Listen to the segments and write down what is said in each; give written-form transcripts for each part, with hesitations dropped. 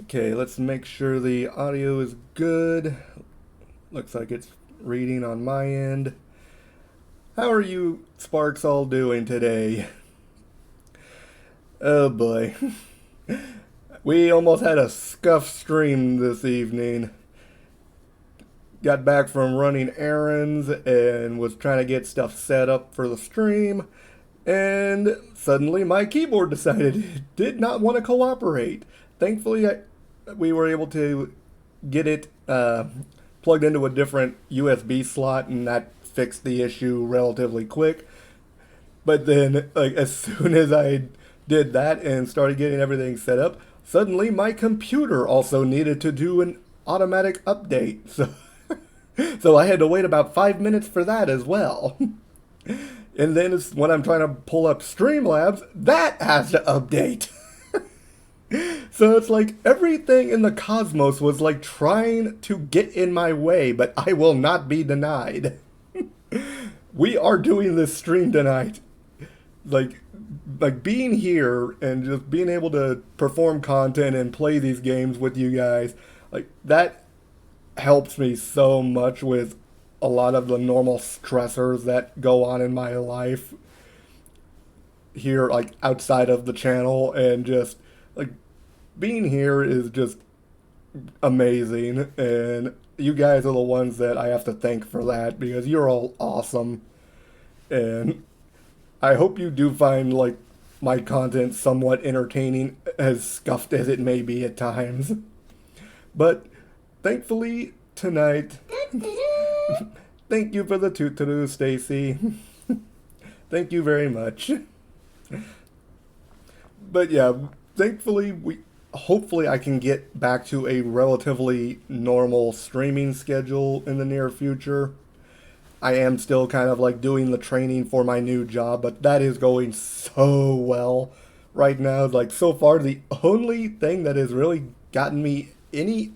Okay, let's make sure the audio is good. Looks like it's reading on my end. How are you Sparks all doing today? Oh boy. We almost had a scuff stream this evening. Got back from running errands and was trying to get stuff set up for the stream. And suddenly my keyboard decided it did not want to cooperate. Thankfully, we were able to get it plugged into a different USB slot, and that fixed the issue relatively quick. But then, like as soon as I did that and started getting everything set up, suddenly my computer also needed to do an automatic update. So I had to wait about 5 minutes for that as well. And then when I'm trying to pull up Streamlabs, that has to update. So it's like everything in the cosmos was like trying to get in my way, but I will not be denied. We are doing this stream tonight. Like being here and just being able to perform content and play these games with you guys, like that helps me so much with a lot of the normal stressors that go on in my life here, like outside of the channel. And just like being here is just amazing, and you guys are the ones that I have to thank for that, because you're all awesome. And I hope you do find like my content somewhat entertaining, as scuffed as it may be at times. But thankfully tonight, thank you for the toot-toot, Stacy. Thank you very much. But yeah, thankfully hopefully I can get back to a relatively normal streaming schedule in the near future. I am still kind of like doing the training for my new job, but that is going so well right now. Like so far, the only thing that has really gotten me any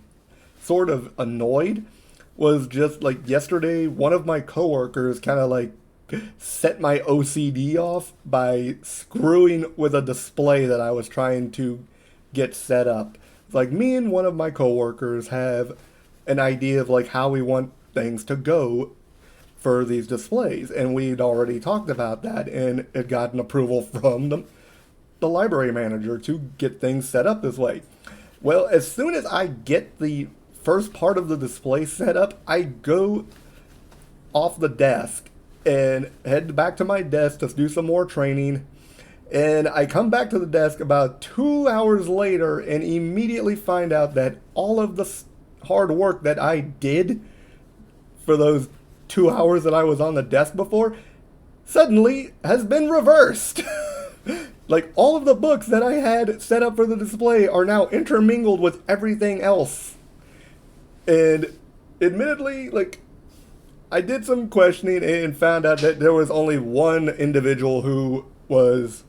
sort of annoyed was just like yesterday, one of my coworkers kind of like set my OCD off by screwing with a display that I was trying to get set up. Like me and one of my coworkers have an idea of like how we want things to go for these displays, and we'd already talked about that, and it got an approval from the library manager to get things set up this way. Well, as soon as I get the first part of the display set up, I go off the desk and head back to my desk to do some more training. And I come back to the desk about 2 hours later and immediately find out that all of the hard work that I did for those 2 hours that I was on the desk before suddenly has been reversed. Like all of the books that I had set up for the display are now intermingled with everything else. And admittedly, like I did some questioning and found out that there was only one individual who was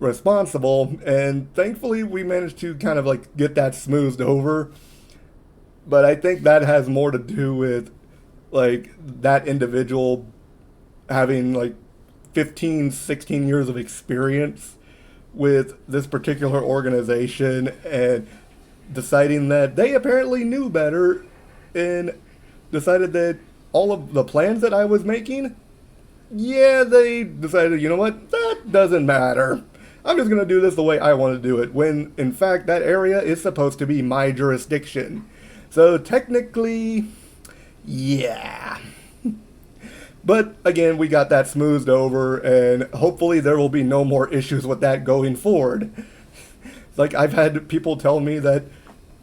responsible, and thankfully we managed to kind of like get that smoothed over. But I think that has more to do with like that individual having like 15, 16 years of experience with this particular organization and deciding that they apparently knew better and decided that all of the plans that I was making, yeah, they decided, you know what, that doesn't matter. I'm just going to do this the way I want to do it, when in fact that area is supposed to be my jurisdiction. So technically, yeah. But again, we got that smoothed over, and hopefully there will be no more issues with that going forward. Like I've had people tell me that,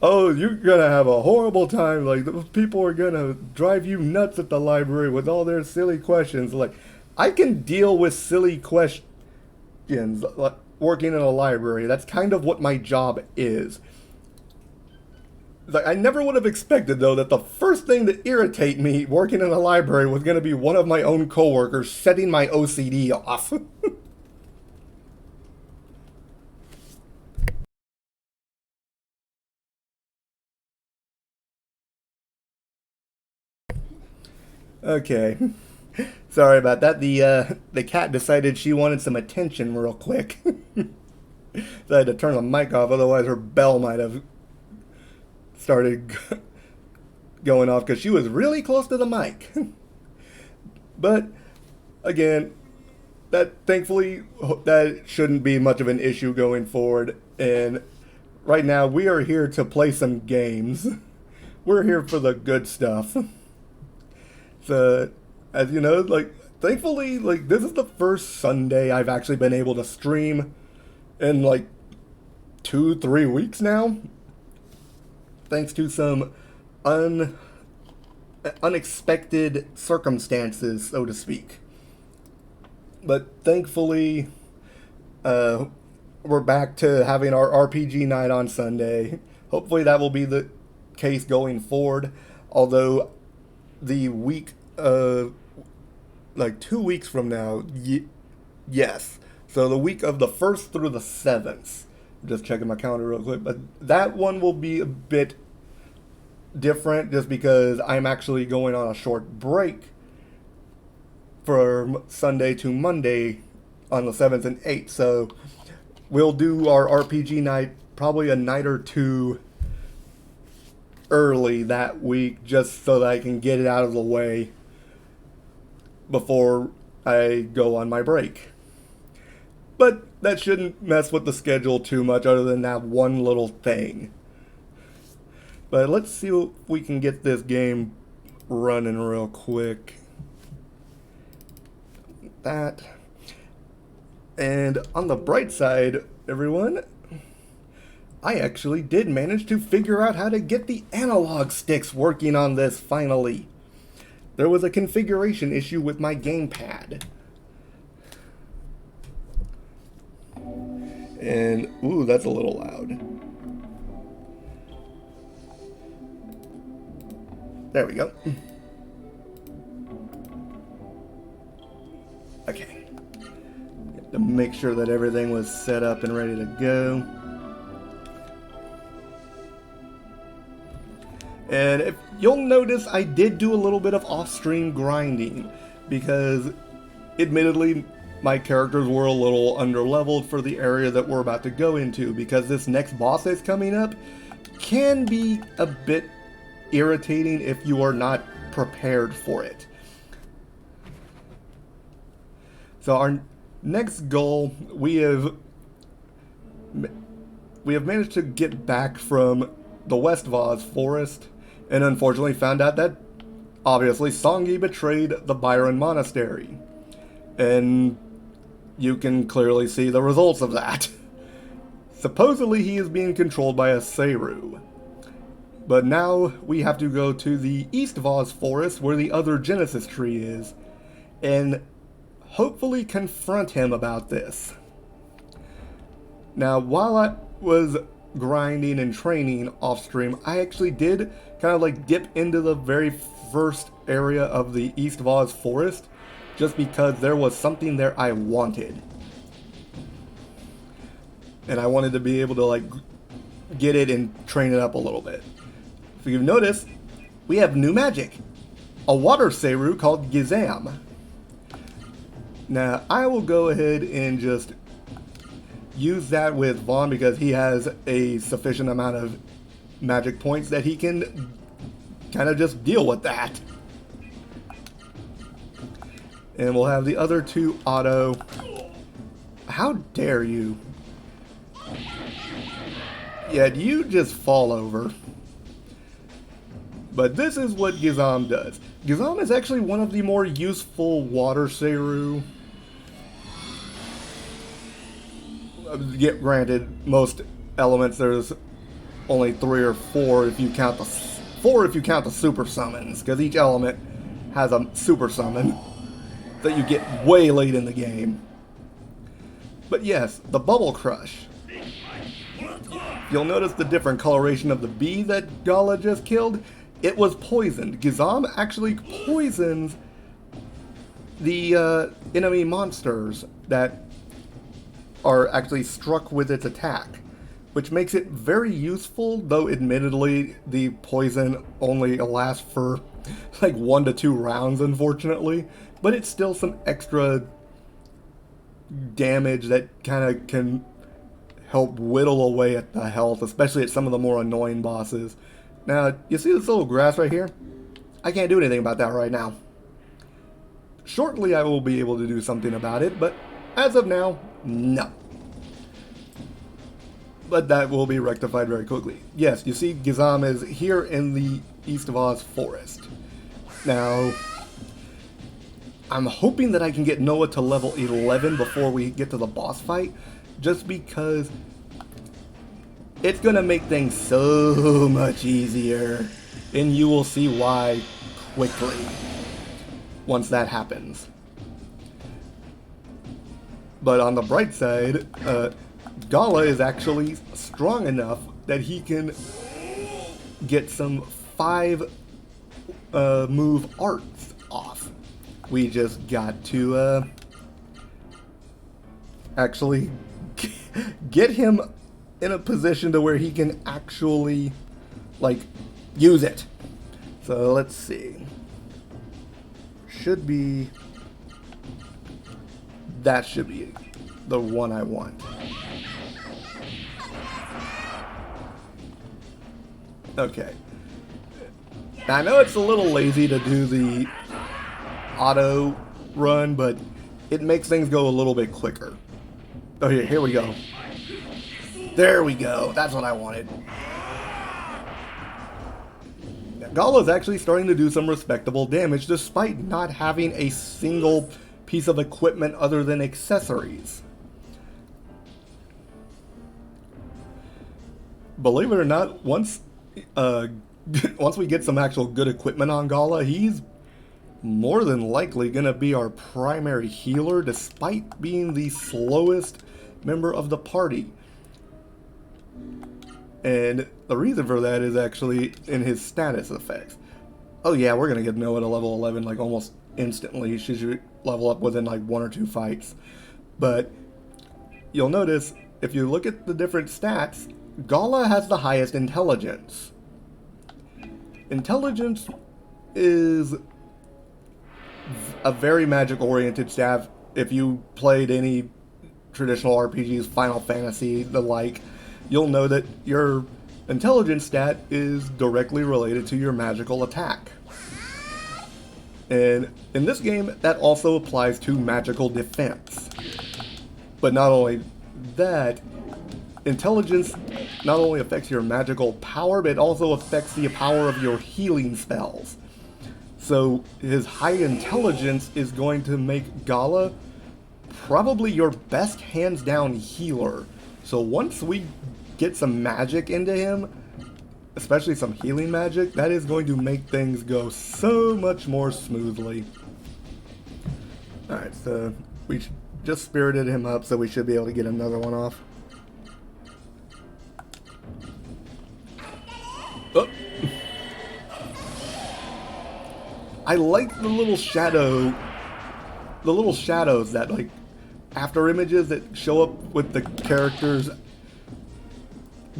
oh, you're gonna have a horrible time, like those people are gonna drive you nuts at the library with all their silly questions. Like, I can deal with silly questions like, working in a library. That's kind of what my job is. Like, I never would have expected, though, that the first thing to irritate me working in a library was gonna be one of my own coworkers setting my OCD off. Okay. Sorry about that. The cat decided she wanted some attention real quick. So I had to turn the mic off, otherwise her bell might have started going off because she was really close to the mic. But again, that thankfully that shouldn't be much of an issue going forward. And right now we are here to play some games. We're here for the good stuff. So, as you know, like, thankfully, like, this is the first Sunday I've actually been able to stream in like 2-3 weeks now, thanks to some unexpected circumstances, so to speak. But thankfully, we're back to having our RPG night on Sunday. Hopefully that will be the case going forward. Although the week, like 2 weeks from now, yes. So the week of the 1st through the 7th. Just checking my calendar real quick. But that one will be a bit different just because I'm actually going on a short break from Sunday to Monday on the 7th and 8th. So we'll do our RPG night probably a night or two early that week just so that I can get it out of the way before I go on my break. But that shouldn't mess with the schedule too much other than that one little thing. But let's see if we can get this game running real quick. That. And on the bright side, everyone, I actually did manage to figure out how to get the analog sticks working on this finally. There was a configuration issue with my gamepad. And, ooh, that's a little loud. There we go. Okay. Got to make sure that everything was set up and ready to go. And if you'll notice, I did do a little bit of off-stream grinding because, admittedly, my characters were a little underleveled for the area that we're about to go into because this next boss that's coming up can be a bit irritating if you are not prepared for it. So our next goal, we have managed to get back from the West Vaz forest and unfortunately found out that obviously Songi betrayed the Byron Monastery. And you can clearly see the results of that. Supposedly he is being controlled by a Seru. But now we have to go to the East Vaz forest where the other Genesis tree is and hopefully confront him about this. Now while I was grinding and training off stream, I actually did kind of like dip into the very first area of the East Vaz forest just because there was something there I wanted. And I wanted to be able to like get it and train it up a little bit. If you've noticed, we have new magic. A water Seru called Gizam. Now, I will go ahead and just use that with Vaughn because he has a sufficient amount of magic points that he can kind of just deal with that. And we'll have the other two auto. How dare you? Yeah, you just fall over. But this is what Gizam does. Gizam is actually one of the more useful water Seru. Granted, most elements there's only 3 or 4 if you count the super summons, because each element has a super summon that you get way late in the game. But yes, the Bubble Crush. You'll notice the different coloration of the bee that Gala just killed. It was poisoned. Gizam actually poisons the enemy monsters that are actually struck with its attack, which makes it very useful, though admittedly the poison only lasts for like 1 to 2 rounds, unfortunately. But it's still some extra damage that kind of can help whittle away at the health, especially at some of the more annoying bosses. Now, you see this little grass right here? I can't do anything about that right now. Shortly, I will be able to do something about it, but as of now, no. But that will be rectified very quickly. Yes, you see, Gizam is here in the East of Oz forest. Now, I'm hoping that I can get Noah to level 11 before we get to the boss fight, just because it's going to make things so much easier, and you will see why quickly once that happens. But on the bright side, Gala is actually strong enough that he can get some 5 move arts off. We just got to actually get him in a position to where he can actually, like, use it. So let's see. Should be... That should be the one I want. Okay. Now, I know it's a little lazy to do the auto run, but it makes things go a little bit quicker. Oh, here we go. There we go. That's what I wanted. Gala is actually starting to do some respectable damage despite not having a single piece of equipment other than accessories. Believe it or not, once we get some actual good equipment on Gala, he's more than likely going to be our primary healer despite being the slowest member of the party. And the reason for that is actually in his status effects. Oh yeah, we're going to get Noah to level 11 like almost instantly. She should level up within like 1 or 2 fights. But you'll notice, if you look at the different stats, Gala has the highest intelligence. Intelligence is a very magic-oriented stat. If you played any traditional RPGs, Final Fantasy, the like, you'll know that your intelligence stat is directly related to your magical attack. And in this game, that also applies to magical defense. But not only that, intelligence not only affects your magical power, but it also affects the power of your healing spells. So his high intelligence is going to make Gala probably your best hands-down healer. So once we get some magic into him, especially some healing magic, that is going to make things go so much more smoothly. Alright, so we just spirited him up, so we should be able to get another one off. Oh. I like the little shadows that, like, after images that show up with the characters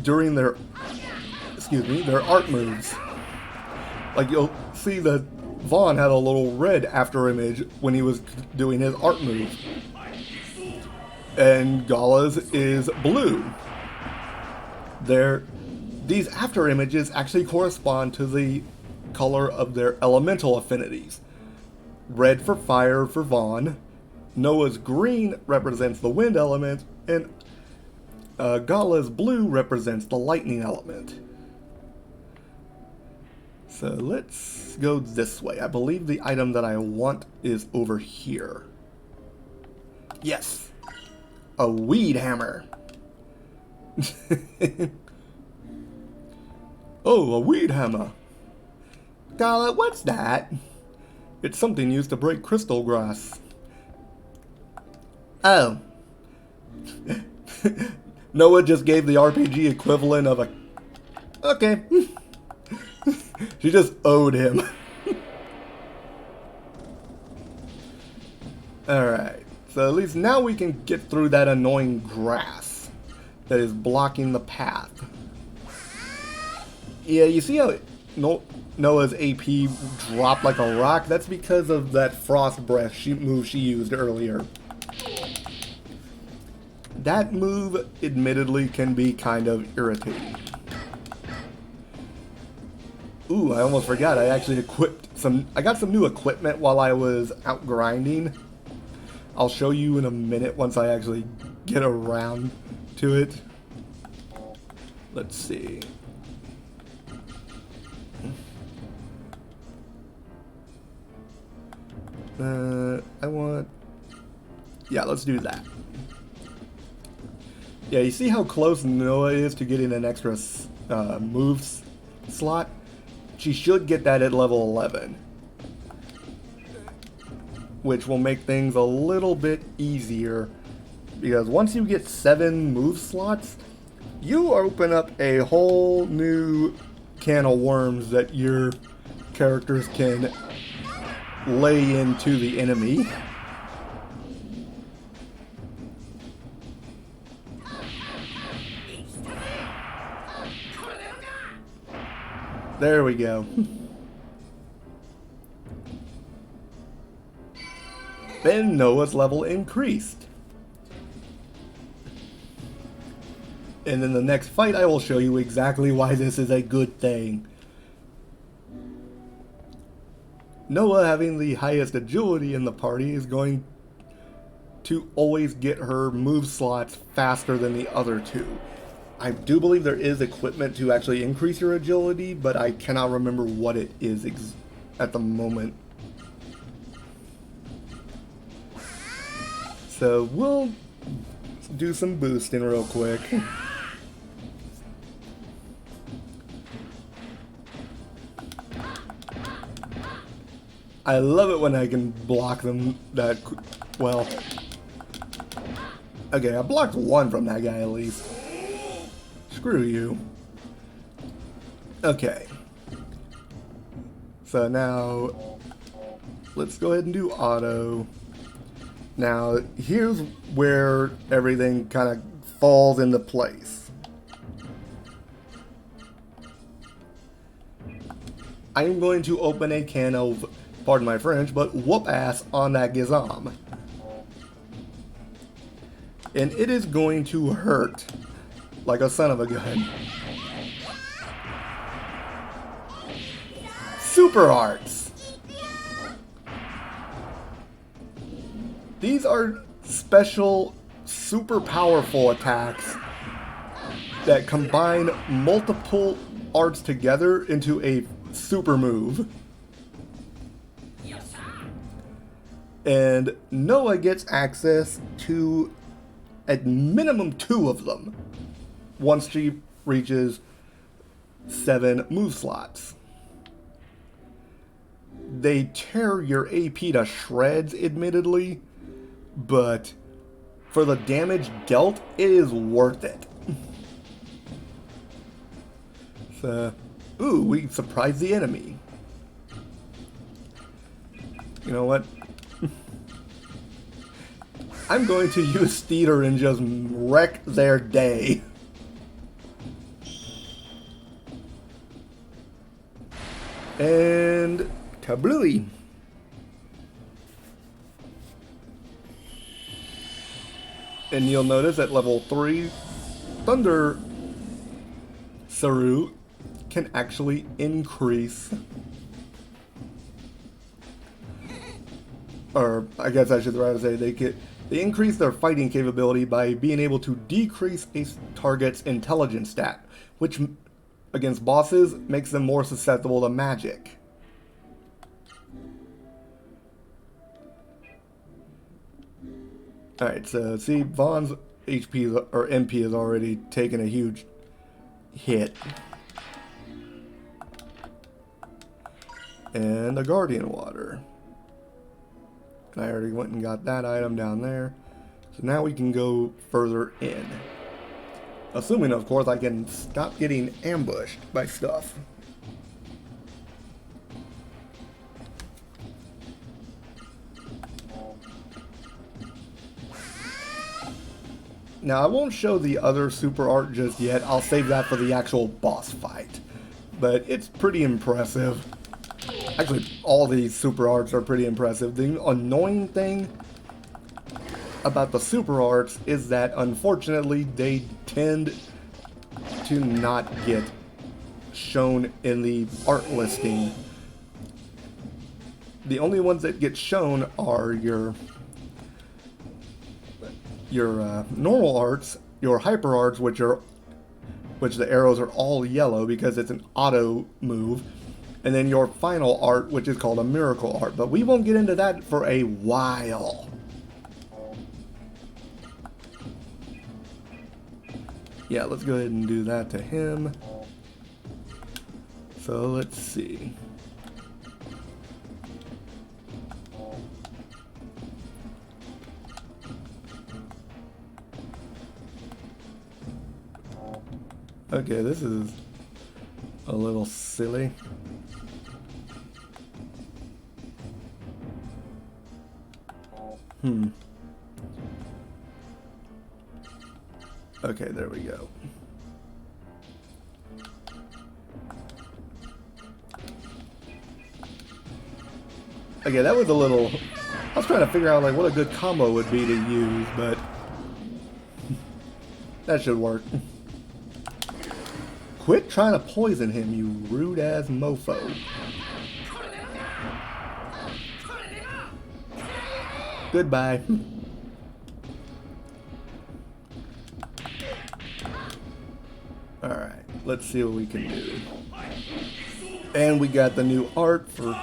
during their art moves. Like, you'll see that Vaughn had a little red after image when he was doing his art move. And Gala's is blue. These after images actually correspond to the color of their elemental affinities. Red for fire for Vaughn, Noah's green represents the wind element, and Gala's blue represents the lightning element. So let's go this way. I believe the item that I want is over here. Yes! A weed hammer! Oh, a weed hammer! Gala, what's that? It's something used to break crystal glass. Oh. Noah just gave the RPG equivalent of a... Okay. She just owed him. Alright. So at least now we can get through that annoying grass that is blocking the path. Yeah, you see how Noah's AP dropped like a rock? That's because of that frost breath move she used earlier. That move, admittedly, can be kind of irritating. Ooh, I almost forgot. I actually I got some new equipment while I was out grinding. I'll show you in a minute once I actually get around to it. Let's see. Yeah, let's do that. Yeah, you see how close Noah is to getting an extra moves slot? She should get that at level 11. Which will make things a little bit easier. Because once you get 7 move slots, you open up a whole new can of worms that your characters can lay into the enemy. There we go. Then Noah's level increased. And in the next fight I will show you exactly why this is a good thing. Noah, having the highest agility in the party, is going to always get her move slots faster than the other two. I do believe there is equipment to actually increase your agility, but I cannot remember what it is at the moment. So we'll do some boosting real quick. I love it when I can block them that well. Okay, I blocked one from that guy at least. Screw you. Okay. So now, let's go ahead and do auto. Now, here's where everything kind of falls into place. I'm going to open a can of, pardon my French, but whoop ass on that Gizam. And it is going to hurt like a son of a gun. Super arts. These are special, super powerful attacks that combine multiple arts together into a super move. And Noah gets access to at minimum 2 of them once she reaches 7 move slots. They tear your AP to shreds, admittedly, but for the damage dealt, it is worth it. So, ooh, we surprised the enemy. You know what? I'm going to use Steeder and just wreck their day. And kablooey. And you'll notice at level 3, Thunder Saru can actually increase, or I guess I should rather say they increase their fighting capability by being able to decrease a target's intelligence stat, which against bosses makes them more susceptible to magic. Alright, so see, Vaughn's HP or MP has already taken a huge hit. And a Guardian Water. And I already went and got that item down there. So now we can go further in. Assuming, of course, I can stop getting ambushed by stuff. Now, I won't show the other super art just yet. I'll save that for the actual boss fight. But it's pretty impressive. Actually, all these super arts are pretty impressive. The annoying thing about the super arts is that, unfortunately, they tend to not get shown in the art listing. The only ones that get shown are your normal arts, your hyper arts, which the arrows are all yellow because it's an auto move, and then your final art, which is called a miracle art. But we won't get into that for a while. Yeah, let's go ahead and do that to him. So let's see. Okay, this is a little silly. Okay, there we go. Okay, that was a little... I was trying to figure out like what a good combo would be to use, but that should work. Quit trying to poison him, you rude-ass mofo. Goodbye. Alright, let's see what we can do. And we got the new art for...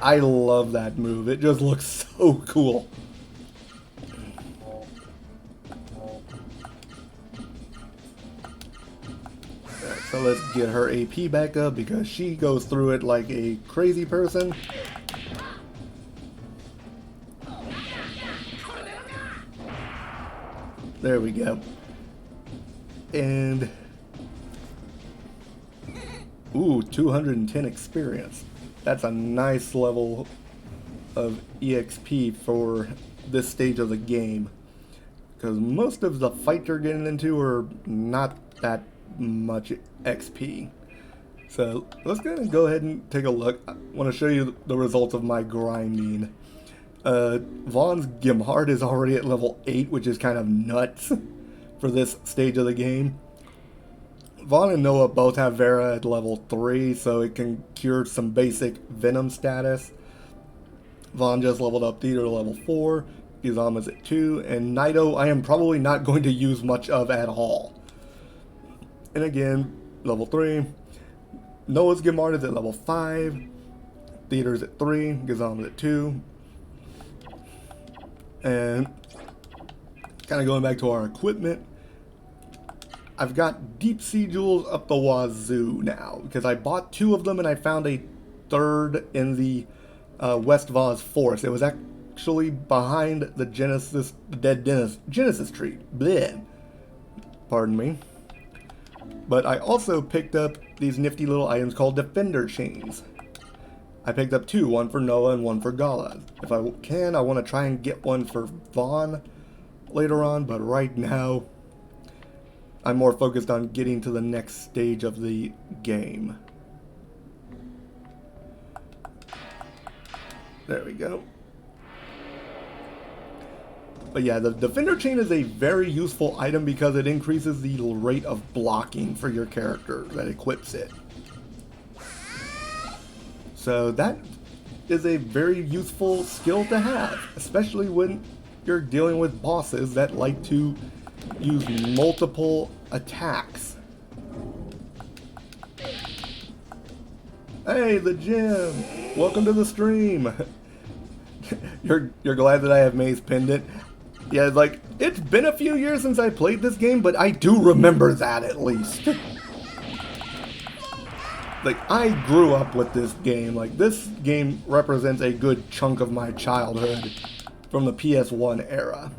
I love that move. It just looks so cool. Alright, so let's get her AP back up because she goes through it like a crazy person. There we go. And... ooh, 210 experience. That's a nice level of EXP for this stage of the game. Because most of the fights you're getting into are not that much XP. So let's go ahead and take a look. I want to show you the results of my grinding. Vaughn's Gimhard is already at level 8, which is kind of nuts for this stage of the game. Vaughn and Noah both have Vera at level 3, so it can cure some basic Venom status. Vaughn just leveled up Theater to level 4, Gizama's at 2, and Naito I am probably not going to use much of at all. And again, level 3. Noah's Gimhard is at level 5, Theater's at 3, Gizama's at 2. And kind of going back to our equipment, I've got deep sea jewels up the wazoo now because I bought 2 of them and I found a 3rd in the West Vaz Forest. It was actually behind the dead Genesis tree. Bleh. Pardon me. But I also picked up these nifty little items called Defender Chains. I picked up 2, one for Noah and one for Gala. If I can, I want to try and get one for Vaughn later on, but right now I'm more focused on getting to the next stage of the game. There we go. But yeah, the Defender Chain is a very useful item because it increases the rate of blocking for your character that equips it. So that is a very useful skill to have, especially when you're dealing with bosses that like to use multiple attacks. Hey, the gym! Welcome to the stream! You're glad that I have May's pendant? Yeah, like, it's been a few years since I played this game, but I do remember that at least. Like, I grew up with this game. Like, this game represents a good chunk of my childhood from the PS1 era.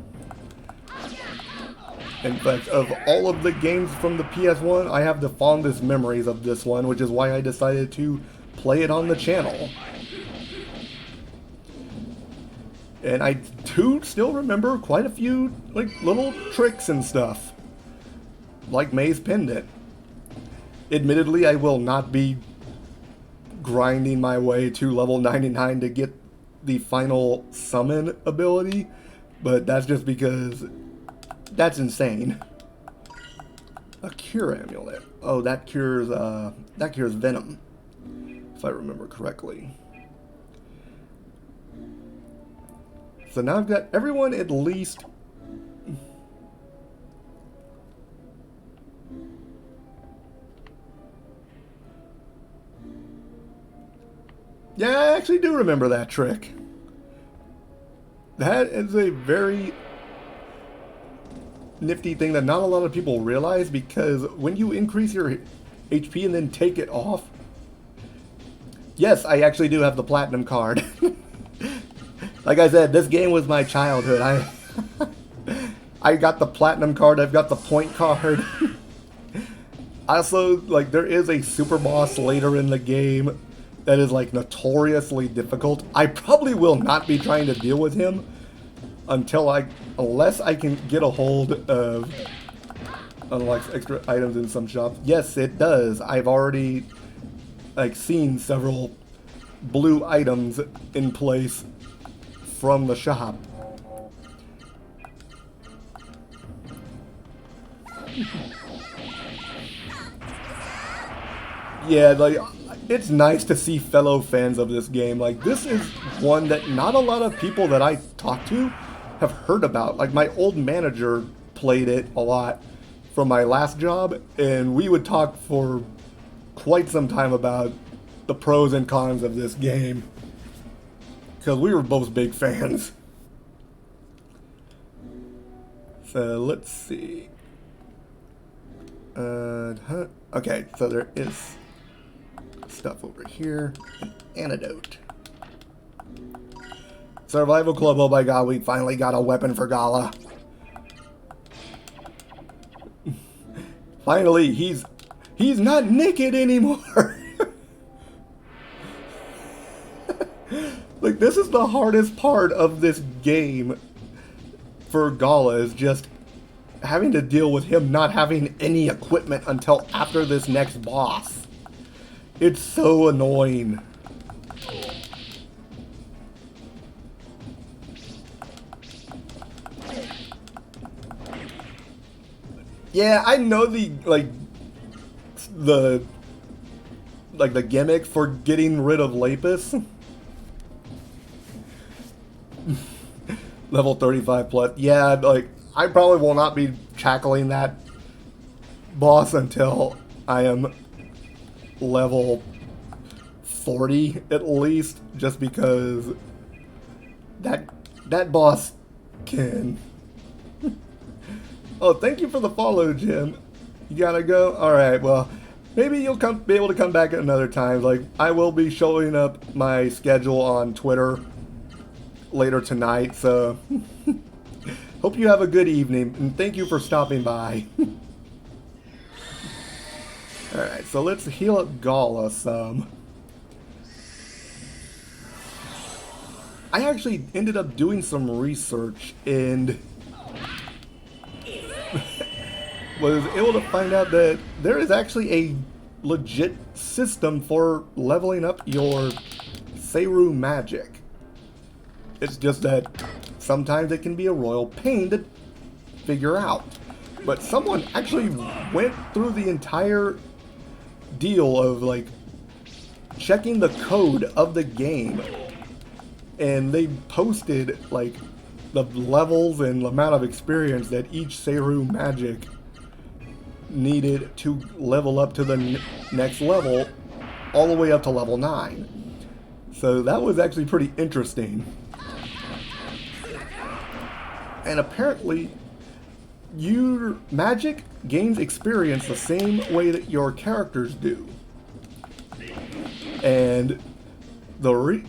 In fact, of all of the games from the PS1, I have the fondest memories of this one, which is why I decided to play it on the channel. And I do still remember quite a few, like, little tricks and stuff. Like May's pendant. Admittedly, I will not be grinding my way to level 99 to get the final summon ability, but that's just because that's insane. A cure amulet. Oh, that cures venom, if I remember correctly. So now I've got everyone at least. Yeah, I actually do remember that trick. That is a very nifty thing that not a lot of people realize, because when you increase your HP and then take it off. Yes, I actually do have the platinum card. Like I said, this game was my childhood. I got the platinum card, I've got the point card. Also, like, there is a super boss later in the game that is like notoriously difficult. I probably will not be trying to deal with him unless I can get a hold of unlocks extra items in some shops. Yes, it does. I've already like seen several blue items in place from the shop. Yeah, like, it's nice to see fellow fans of this game. Like, this is one that not a lot of people that I talk to have heard about. Like, my old manager played it a lot from my last job, and we would talk for quite some time about the pros and cons of this game, because we were both big fans. So, let's see. Okay, so there is stuff over here. An antidote. Survival Club, oh my god, we finally got a weapon for Gala. Finally, he's not naked anymore. Like, this is the hardest part of this game for Gala, is just having to deal with him not having any equipment until after this next boss. It's so annoying. Yeah, I know the gimmick for getting rid of Lapis. Level 35 plus. Yeah, like, I probably will not be tackling that boss until I am level 40 at least, just because that boss can. Oh, thank you for the follow, Jim. You gotta go? Alright, well, maybe you'll be able to come back at another time. Like, I will be showing up my schedule on Twitter later tonight, so hope you have a good evening, and thank you for stopping by. Alright, so let's heal up Gala some. I actually ended up doing some research and was able to find out that there is actually a legit system for leveling up your Seru magic. It's just that sometimes it can be a royal pain to figure out. But someone actually went through the entire deal of like checking the code of the game, and they posted like the levels and the amount of experience that each Seru magic needed to level up to the next level, all the way up to level 9. So that was actually pretty interesting. And apparently, your magic gains experience the same way that your characters do. And the reason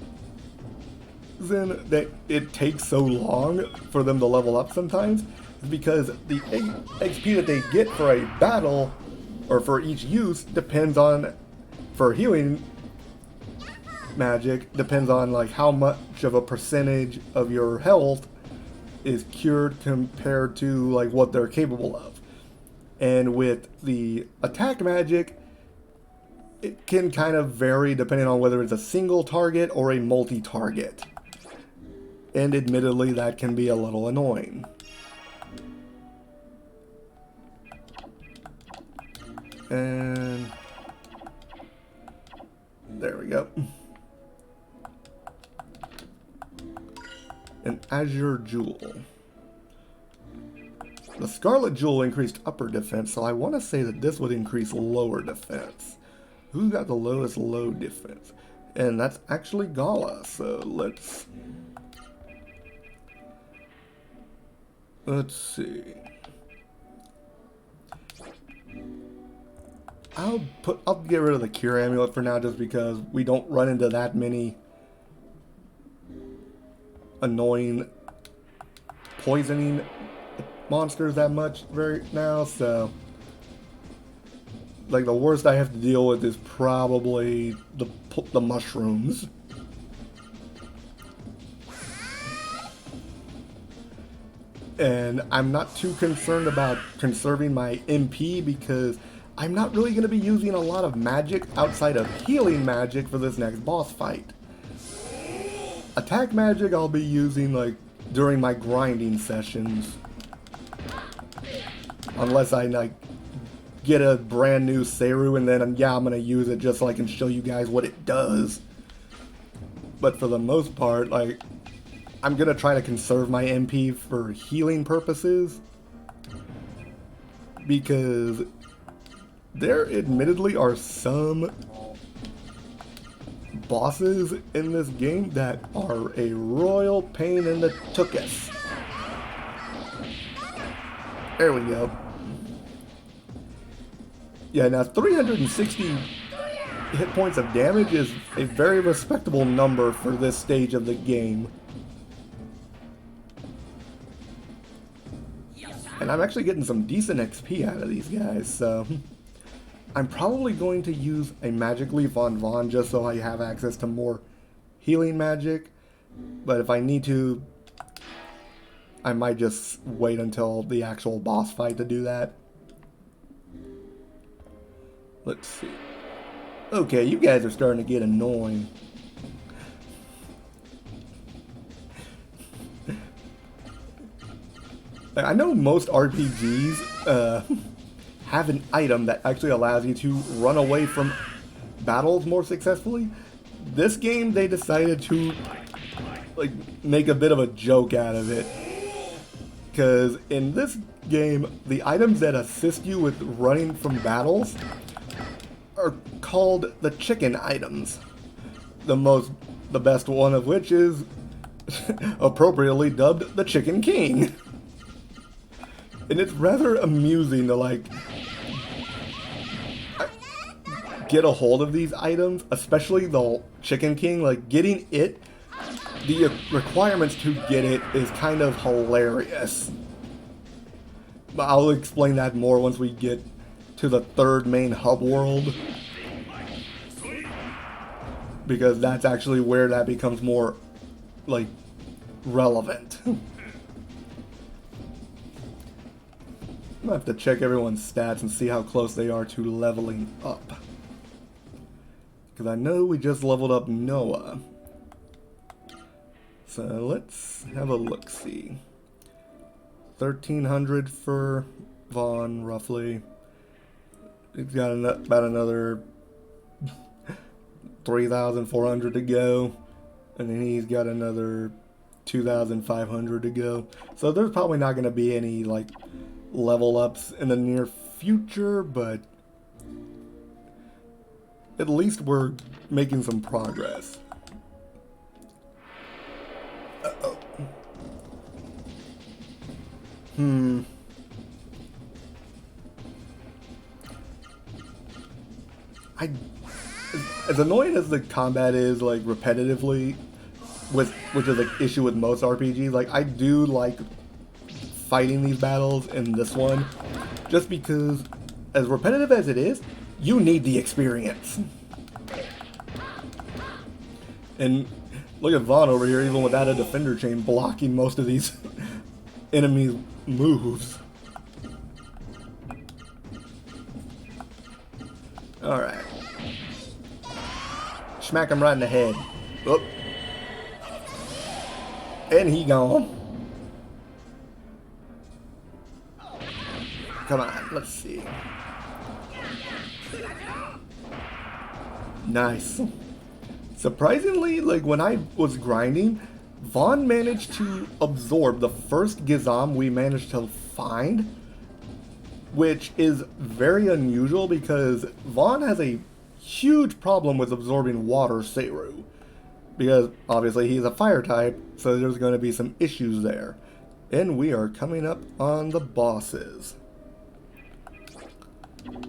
that it takes so long for them to level up sometimes is because the XP that they get for a battle, or for each use, depends on, for healing magic, depends on like how much of a percentage of your health is cured compared to like what they're capable of. And with the attack magic, it can kind of vary depending on whether it's a single target or a multi-target. And admittedly, that can be a little annoying. And there we go. An Azure Jewel. The Scarlet Jewel increased upper defense, so I want to say that this would increase lower defense. Who's got the lowest low defense? And that's actually Gala, so let's see. I'll get rid of the Cure Amulet for now, just because we don't run into that many annoying poisoning monsters that much right now, so like the worst I have to deal with is probably the mushrooms. And I'm not too concerned about conserving my MP because I'm not really going to be using a lot of magic outside of healing magic for this next boss fight. Attack magic I'll be using like during my grinding sessions. Unless I like get a brand new Seru and then yeah, I'm going to use it just so I can show you guys what it does. But for the most part, like, I'm going to try to conserve my MP for healing purposes. Because there admittedly are some bosses in this game that are a royal pain in the tuchus. There we go. Yeah, now 360 hit points of damage is a very respectable number for this stage of the game. And I'm actually getting some decent XP out of these guys, so I'm probably going to use a Magic Leaf on Vaughn just so I have access to more healing magic. But if I need to, I might just wait until the actual boss fight to do that. Let's see. Okay, you guys are starting to get annoying. I know most RPGs have an item that actually allows you to run away from battles more successfully. This game, they decided to like make a bit of a joke out of it. Because in this game, the items that assist you with running from battles are called the chicken items. The best one of which is appropriately dubbed the Chicken King. And it's rather amusing to like get a hold of these items, especially the Chicken King. Like getting it, the requirements to get it is kind of hilarious. But I'll explain that more once we get to the third main hub world, because that's actually where that becomes more like relevant. I'm gonna have to check everyone's stats and see how close they are to leveling up, because I know we just leveled up Noah. So let's have a look-see. 1,300 for Vaughn, roughly. He's got about another 3,400 to go. And then he's got another 2,500 to go. So there's probably not going to be any, like, level ups in the near future, but at least we're making some progress. Uh-oh. As annoying as the combat is, like, repetitively, which is an issue with most RPGs, like, I do like fighting these battles in this one, just because, as repetitive as it is, you need the experience. And look at Vaughn over here, even without a defender chain, blocking most of these enemies' moves. Alright. Smack him right in the head. Oop. And he gone. Come on, let's see. Nice. Surprisingly, like when I was grinding, Vaughn managed to absorb the first Gizam we managed to find, which is very unusual because Vaughn has a huge problem with absorbing water Seru. Because obviously he's a fire type, so there's going to be some issues there. And we are coming up on the bosses.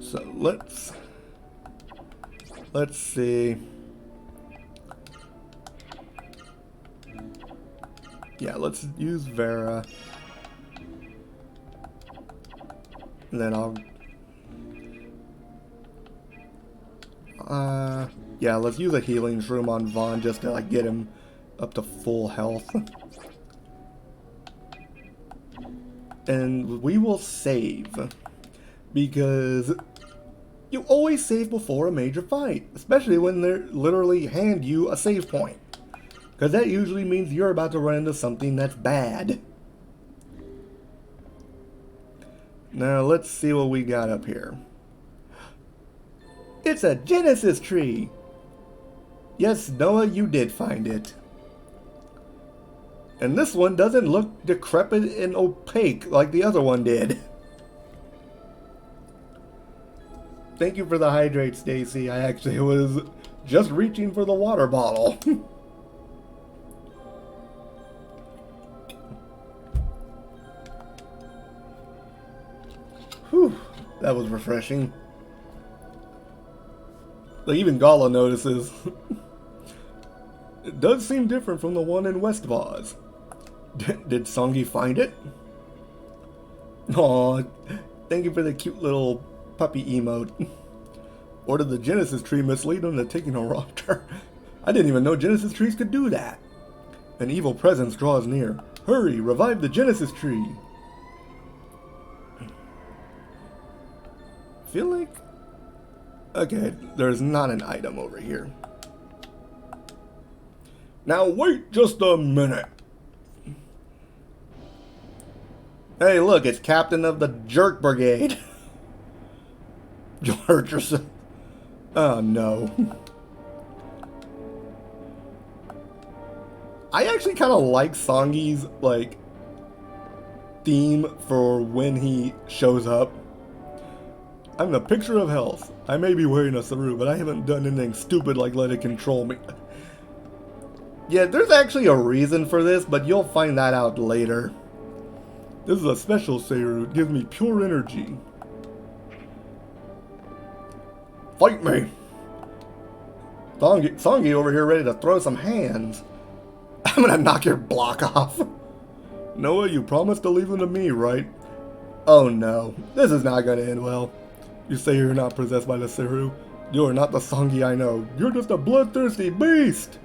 So let's see. Yeah, let's use Vera. And then yeah, let's use a healing shroom on Vaughn just to like get him up to full health. And we will save, because you always save before a major fight, especially when they literally hand you a save point, because that usually means you're about to run into something that's bad. Now let's see what we got up here. It's a Genesis tree! Yes, Noah, you did find it. And this one doesn't look decrepit and opaque like the other one did. Thank you for the hydrate, Stacy. I actually was just reaching for the water bottle. Whew, that was refreshing. Like, even Gala notices. It does seem different from the one in West Vaz. Did Songi find it? Aw, thank you for the cute little puppy emote. Or did the Genesis tree mislead him to taking a wrong turn? I didn't even know Genesis trees could do that. An evil presence draws near. Hurry, revive the Genesis tree. Feel like... Okay, there's not an item over here. Now wait just a minute. Hey, look, it's Captain of the Jerk Brigade. You'll hurt yourself. Oh, no. I actually kind of like Songi's, like, theme for when he shows up. I'm the picture of health. I may be wearing a Saru, but I haven't done anything stupid like let it control me. Yeah, there's actually a reason for this, but you'll find that out later. This is a special Saru. It gives me pure energy. Fight me! Songi over here ready to throw some hands. I'm gonna knock your block off. Noah, you promised to leave them to me, right? Oh no, this is not gonna end well. You say you're not possessed by the Saru. You are not the Songi I know. You're just a bloodthirsty beast!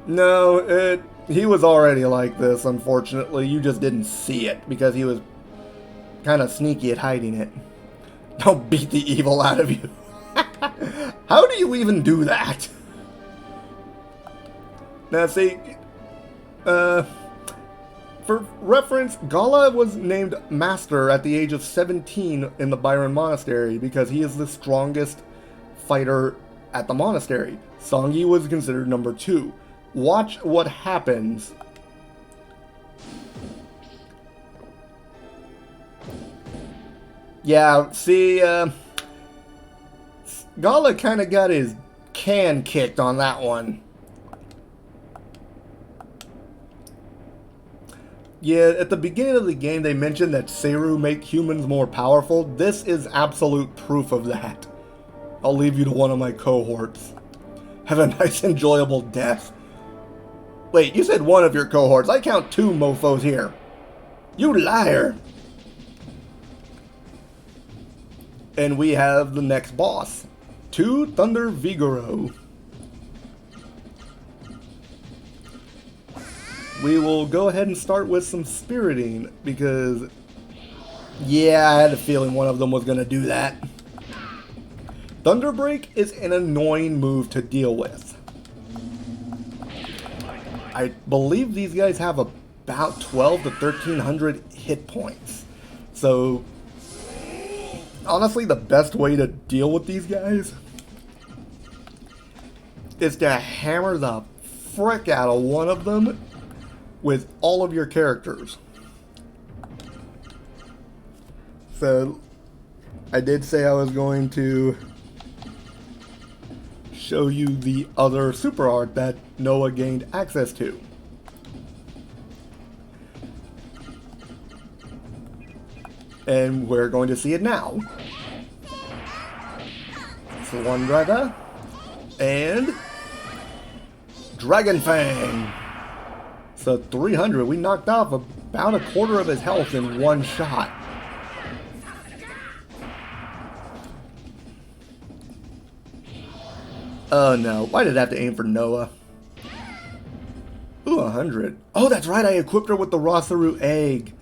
No, he was already like this, unfortunately. You just didn't see it, because he was kind of sneaky at hiding it. Don't beat the evil out of you. How do you even do that? Now see, for reference, Gala was named Master at the age of 17 in the Byron Monastery because he is the strongest fighter at the monastery. Songi was considered number 2. Watch what happens. Yeah, see, Gala kind of got his can kicked on that one. Yeah, at the beginning of the game they mentioned that Saru make humans more powerful. This is absolute proof of that. I'll leave you to one of my cohorts. Have a nice enjoyable death. Wait, you said one of your cohorts. I count 2 mofos here. You liar! And we have the next boss. 2 Thunder Vigoro. We will go ahead and start with some spiriting, because, yeah, I had a feeling one of them was going to do that. Thunder Break is an annoying move to deal with. I believe these guys have about 12 to 1300 hit points. So, honestly, the best way to deal with these guys is to hammer the frick out of one of them with all of your characters. So, I did say I was going to show you the other super art that Noah gained access to. And we're going to see it now. So one Draga and Dragon Fang. So 300, we knocked off about a quarter of his health in one shot. Oh no, why did I have to aim for Noah? Ooh, 100. Oh, that's right, I equipped her with the Rosaru egg.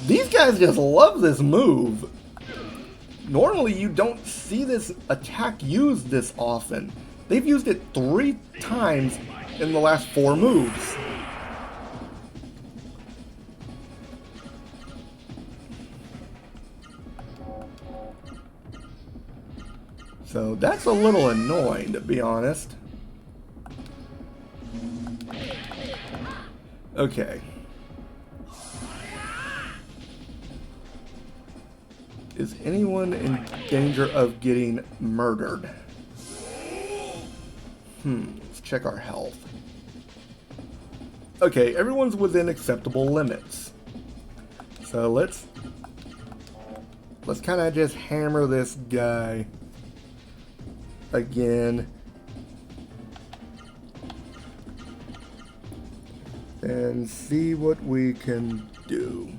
These guys just love this move. Normally you don't see this attack used this often. They've used it 3 times in the last 4 moves. So that's a little annoying, to be honest. Okay. Is anyone in danger of getting murdered? Let's check our health. Okay, everyone's within acceptable limits. So let's kind of just hammer this guy again. And see what we can do.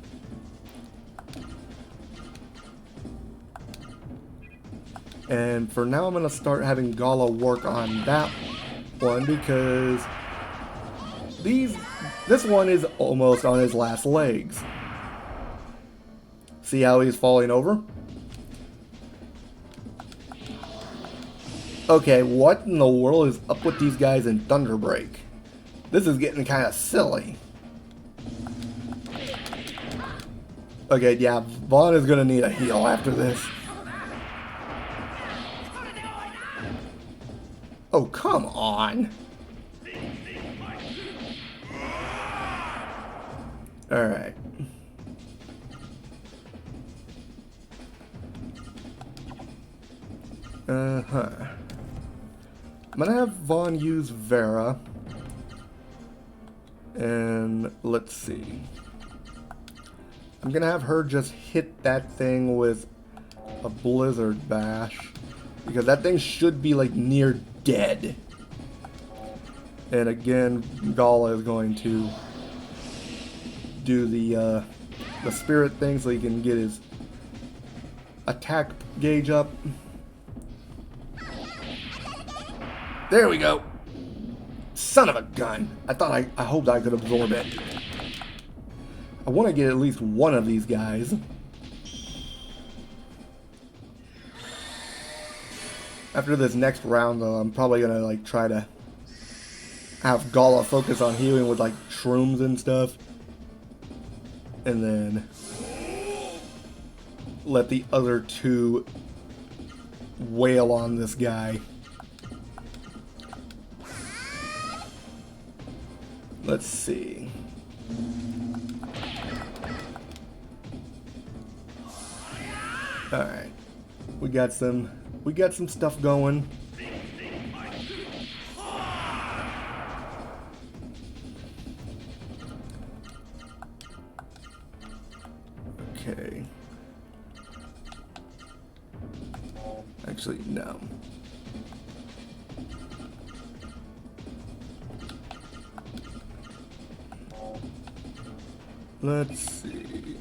And for now I'm going to start having Gala work on that one because this one is almost on his last legs. See how he's falling over? Okay, what in the world is up with these guys in Thunderbreak? This is getting kind of silly. Okay, yeah, Vaughn is going to need a heal after this. Oh, come on. Alright. Uh-huh. I'm gonna have Vaughn use Vera. And let's see. I'm gonna have her just hit that thing with a Blizzard Bash. Because that thing should be like near dead. And again, Gala is going to do the spirit thing so he can get his attack gauge up. There we go. Son of a gun. I hoped I could absorb it. I want to get at least one of these guys. After this next round, though, I'm probably gonna like try to have Gala focus on healing with like shrooms and stuff, and then let the other two wail on this guy. Let's see. All right, we got some stuff going. Okay. Actually, no. Let's see.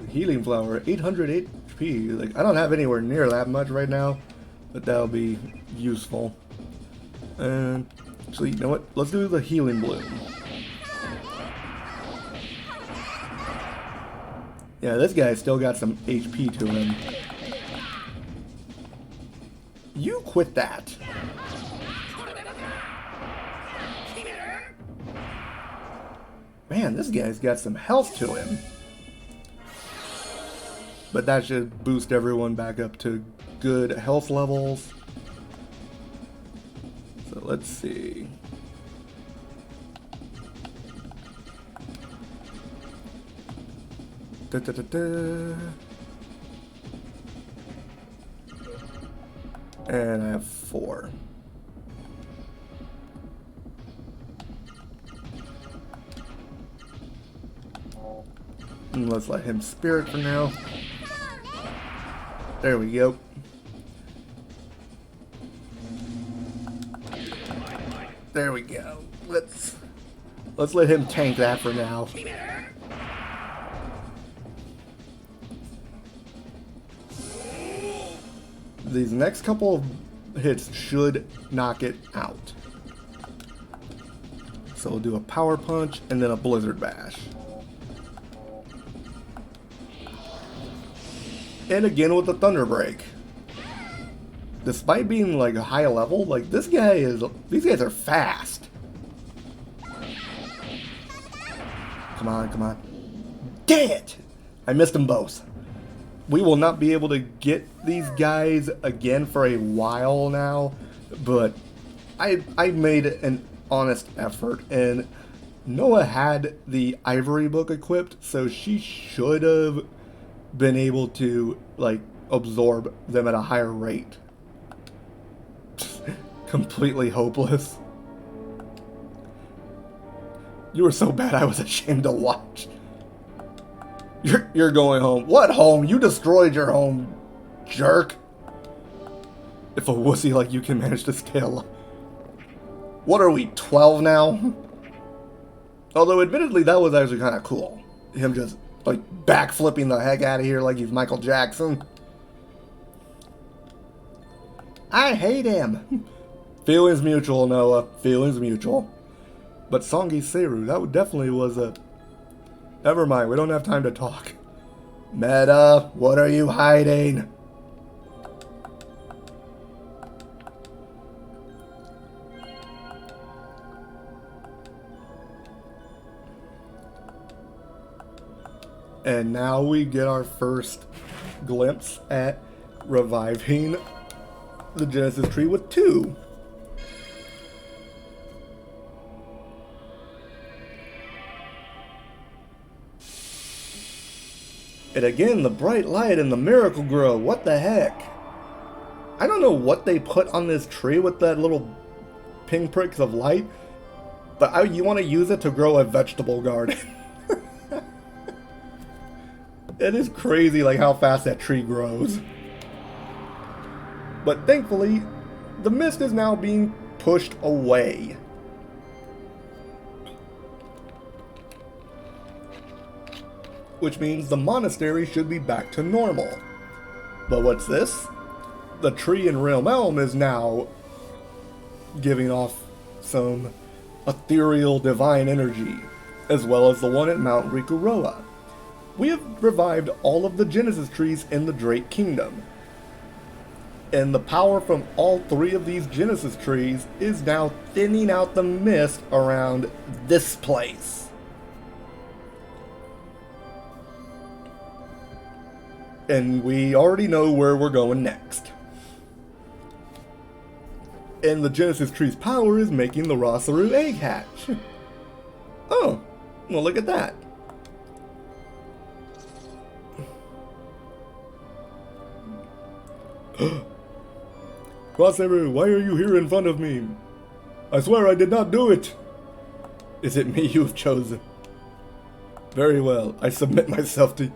Healing flower, 800 HP. Like, I don't have anywhere near that much right now, but that'll be useful. And actually, you know what? Let's do the healing bloom. Yeah, this guy's still got some HP to him. You quit that. Man, this guy's got some health to him. but that should boost everyone back up to good health levels. So let's see. Da, da, da, da. And I have 4. And let's let him spirit for now. There we go. There we go. Let's let him tank that for now. These next couple of hits should knock it out. So we'll do a power punch and then a blizzard bash. And again with the thunder break. Despite being like a high level, like these guys are fast. Come on, come on. Dang it! I missed them both. We will not be able to get these guys again for a while now, but I made an honest effort, and Noah had the ivory book equipped, so she should have been able to like absorb them at a higher rate. Completely hopeless. You were so bad I was ashamed to watch. You're going home. What home? You destroyed your home, jerk. If a wussy like you can manage to stay alive. What are we, 12 now? Although admittedly that was actually kind of cool. Him just like backflipping the heck out of here like he's Michael Jackson. I hate him. Feelings mutual, Noah. Feelings mutual. But Songi Seru, that definitely was a... Never mind, we don't have time to talk. Meta, what are you hiding? And now we get our first glimpse at reviving the Genesis tree with 2. And again, the bright light and the miracle grow. What the heck? I don't know what they put on this tree with that little pinpricks of light, but you want to use it to grow a vegetable garden. It is crazy like how fast that tree grows. But thankfully, the mist is now being pushed away. Which means the monastery should be back to normal. But what's this? The tree in Realm Elm is now giving off some ethereal divine energy, as well as the one at Mount Rikuroa. We have revived all of the Genesis trees in the Drake Kingdom. And the power from all 3 of these Genesis trees is now thinning out the mist around this place. And we already know where we're going next. And the Genesis tree's power is making the Rosaru egg hatch. Oh, well look at that. Rosaru, why are you here in front of me? I swear I did not do it. Is it me you have chosen? Very well, I submit myself to...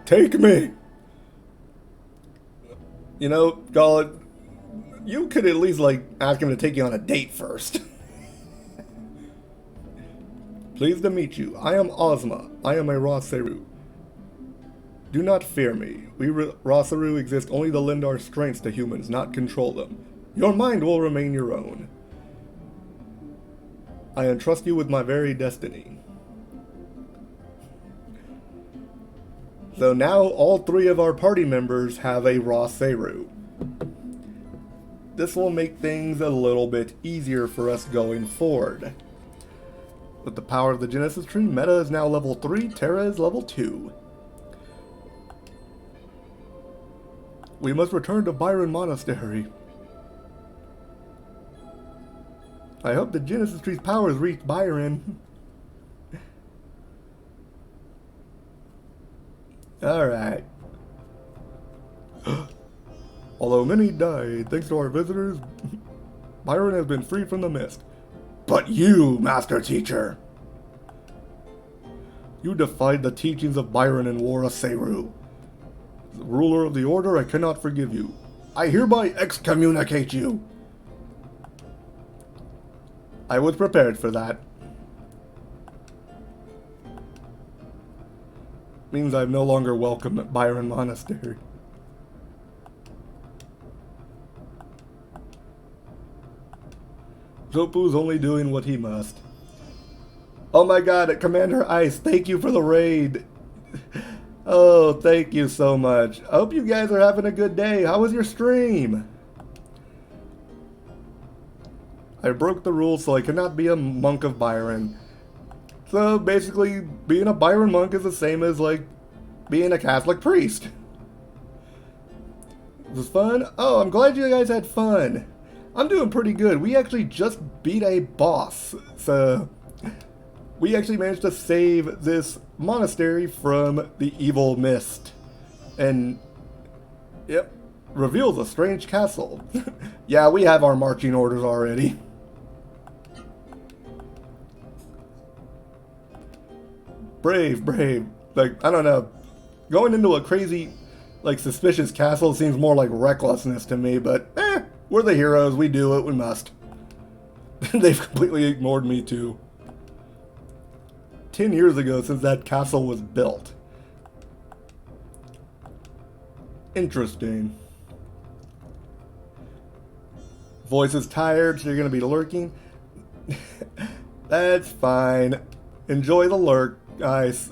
Take me! You know, God, you could at least, like, ask him to take you on a date first. Pleased to meet you. I am Ozma. I am a Rosaru. Do not fear me. We Rosaru exist only to lend our strengths to humans, not control them. Your mind will remain your own. I entrust you with my very destiny. So now all 3 of our party members have a Rosaru. This will make things a little bit easier for us going forward. With the power of the Genesis tree, Meta is now level 3, Terra is level 2. We must return to Byron Monastery. I hope the Genesis tree's powers reach Byron. Alright. Although many died, thanks to our visitors, Byron has been freed from the mist. But you, Master Teacher! You defied the teachings of Byron and wore a Seru. As the ruler of the Order, I cannot forgive you. I hereby excommunicate you! I was prepared for that. Means I'm no longer welcome at Byron Monastery. Zopu's only doing what he must. Oh my god, Commander Ice, thank you for the raid. Oh, thank you so much. I hope you guys are having a good day. How was your stream? I broke the rules so I cannot be a monk of Byron. So basically, being a Byron monk is the same as like being a Catholic priest. Was this fun? Oh, I'm glad you guys had fun. I'm doing pretty good. We actually just beat a boss. So we actually managed to save this monastery from the evil mist. And yep, reveals a strange castle. Yeah, we have our marching orders already. Brave, brave. Like, I don't know. Going into a crazy, like, suspicious castle seems more like recklessness to me, but we're the heroes. We do what we must. They've completely ignored me, too. 10 years ago since that castle was built. Interesting. Voice is tired, so you're going to be lurking. That's fine. Enjoy the lurk, guys.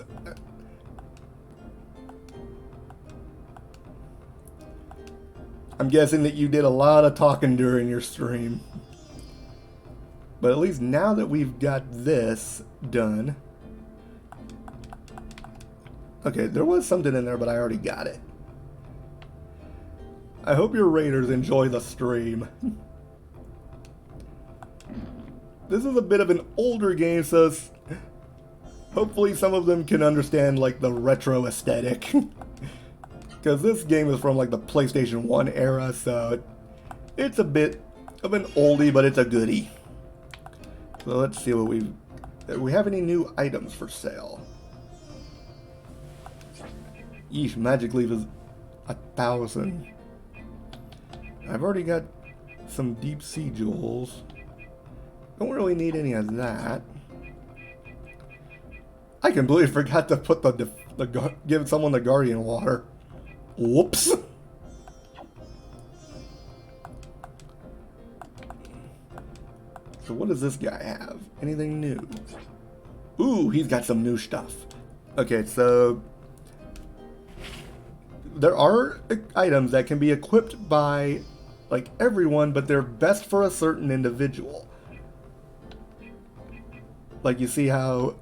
I'm guessing that you did a lot of talking during your stream. But at least now that we've got this done... Okay, there was something in there, but I already got it. I hope your raiders enjoy the stream. This is a bit of an older game, so hopefully some of them can understand like the retro aesthetic. Because this game is from like the PlayStation 1 era, so it's a bit of an oldie, but it's a goodie. So let's see what do we have any new items for sale? Yeesh, Magic Leaf is 1,000. I've already got some deep sea jewels. Don't really need any of that. I completely forgot to put give someone the Guardian Water. Whoops. So what does this guy have? Anything new? Ooh, he's got some new stuff. Okay, so there are items that can be equipped by like everyone, but they're best for a certain individual. Like you see how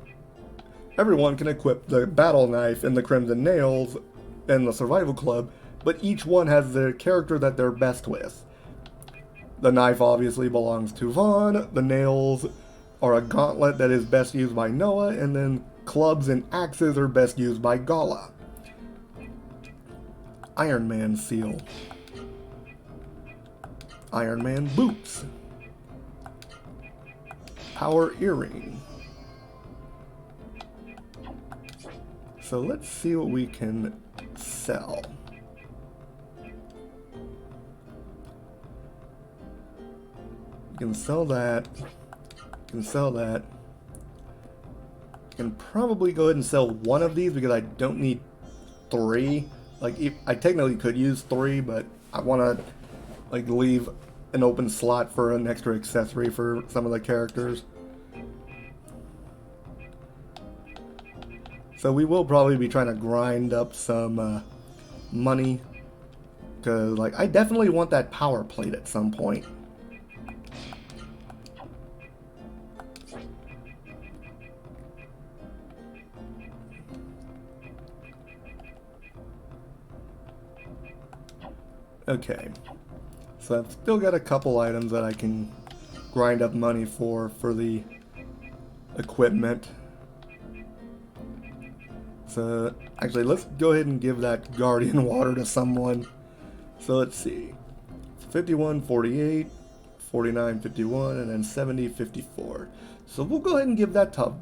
everyone can equip the battle knife and the crimson nails and the survival club, but each one has their character that they're best with. The knife obviously belongs to Vaughn, the nails are a gauntlet that is best used by Noah, and then clubs and axes are best used by Gala. Iron Man seal. Iron Man boots. Power earring. So let's see what we can sell. You can sell that. You can sell that. I can probably go ahead and sell one of these because I don't need 3. Like, I technically could use 3, but I want to like leave an open slot for an extra accessory for some of the characters. So we will probably be trying to grind up some money, because like I definitely want that power plate at some point. Okay. So I've still got a couple items that I can grind up money for the equipment. So actually, let's go ahead and give that guardian water to someone. So let's see. 51, 48, 49, 51, and then 70, 54. So we'll go ahead and give that to...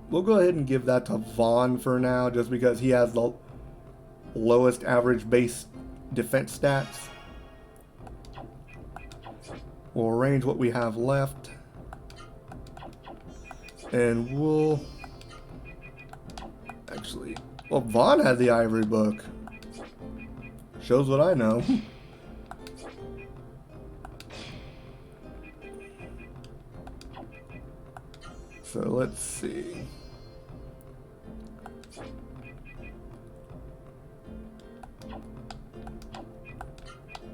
We'll go ahead and give that to Vaughn for now, just because he has the lowest average base defense stats. We'll arrange what we have left. And we'll... Actually... Well, Vaughn had the ivory book. Shows what I know. So let's see.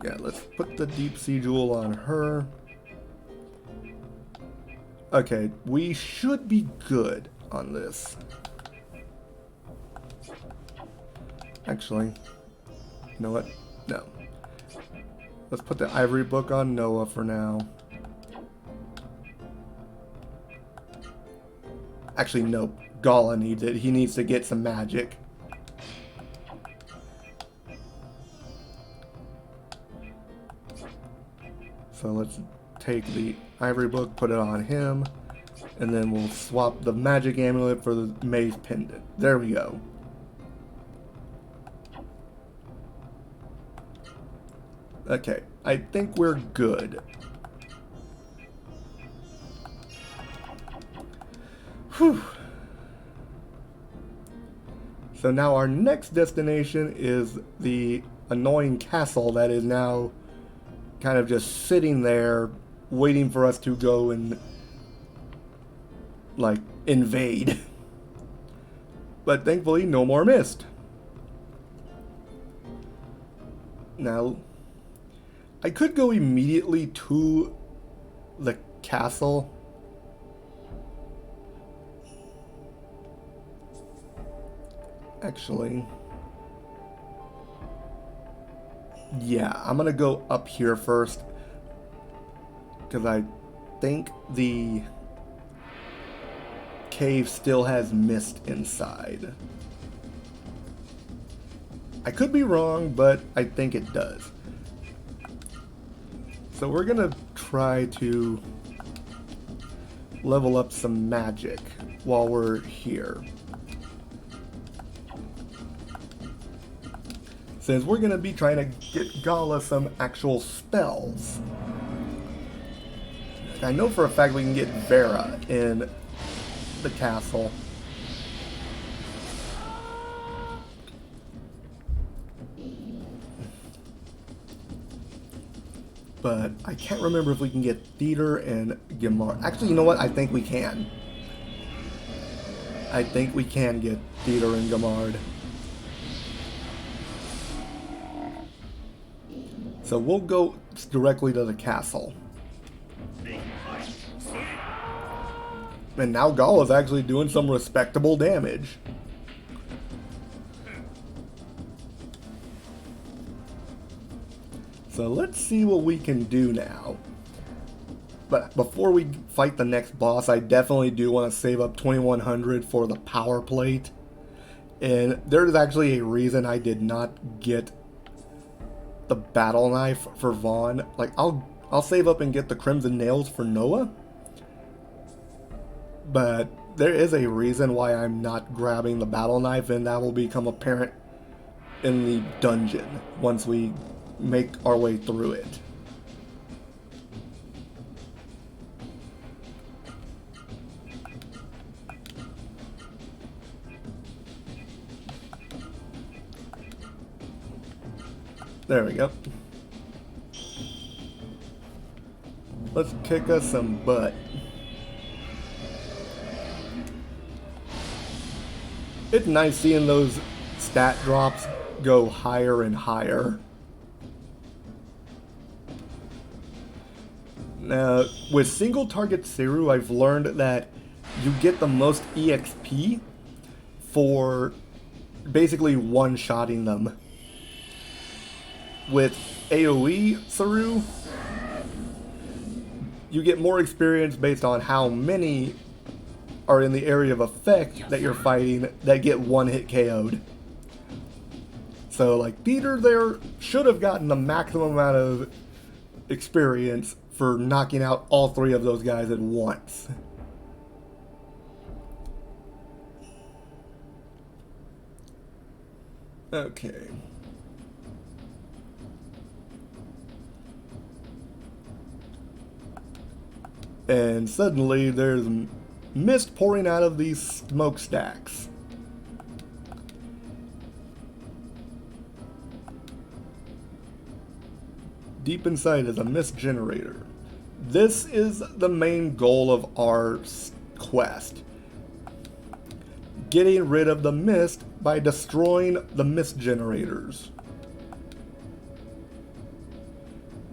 Yeah, let's put the deep sea jewel on her. Okay, we should be good on this. Actually, you know what? No. Let's put the ivory book on Noah for now. Actually, nope. Gala needs it. He needs to get some magic. So let's take the ivory book, put it on him, and then we'll swap the magic amulet for the maze pendant. There we go. Okay, I think we're good. Whew. So now our next destination is the annoying castle that is now kind of just sitting there waiting for us to go and like invade. But thankfully no more mist. Now I could go immediately to the castle. Actually, yeah, I'm gonna go up here first because I think the cave still has mist inside. I could be wrong, but I think it does. So we're gonna try to level up some magic while we're here. Since we're gonna be trying to get Gala some actual spells. I know for a fact we can get Vera in the castle. But I can't remember if we can get Theater and Gimar. Actually, you know what? I think we can. I think we can get Theater and Gamard. So we'll go directly to the castle. And now Gala's actually doing some respectable damage. So let's see what we can do now. But before we fight the next boss, I definitely do want to save up 2100 for the power plate. And there's actually a reason I did not get the battle knife for Vaughn. Like I'll save up and get the crimson nails for Noah. But there is a reason why I'm not grabbing the battle knife, and that will become apparent in the dungeon once we make our way through it. There we go. Let's kick us some butt. It's nice seeing those stat drops go higher and higher. Now, with single target Seru, I've learned that you get the most EXP for basically one-shotting them. with AoE Saru, you get more experience based on how many are in the area of effect that you're fighting that get one hit KO'd. So like Peter there should have gotten the maximum amount of experience for knocking out all three of those guys at once. Okay. And suddenly there's mist pouring out of these smokestacks. Deep inside is a mist generator. This is the main goal of our quest. Getting rid of the mist by destroying the mist generators.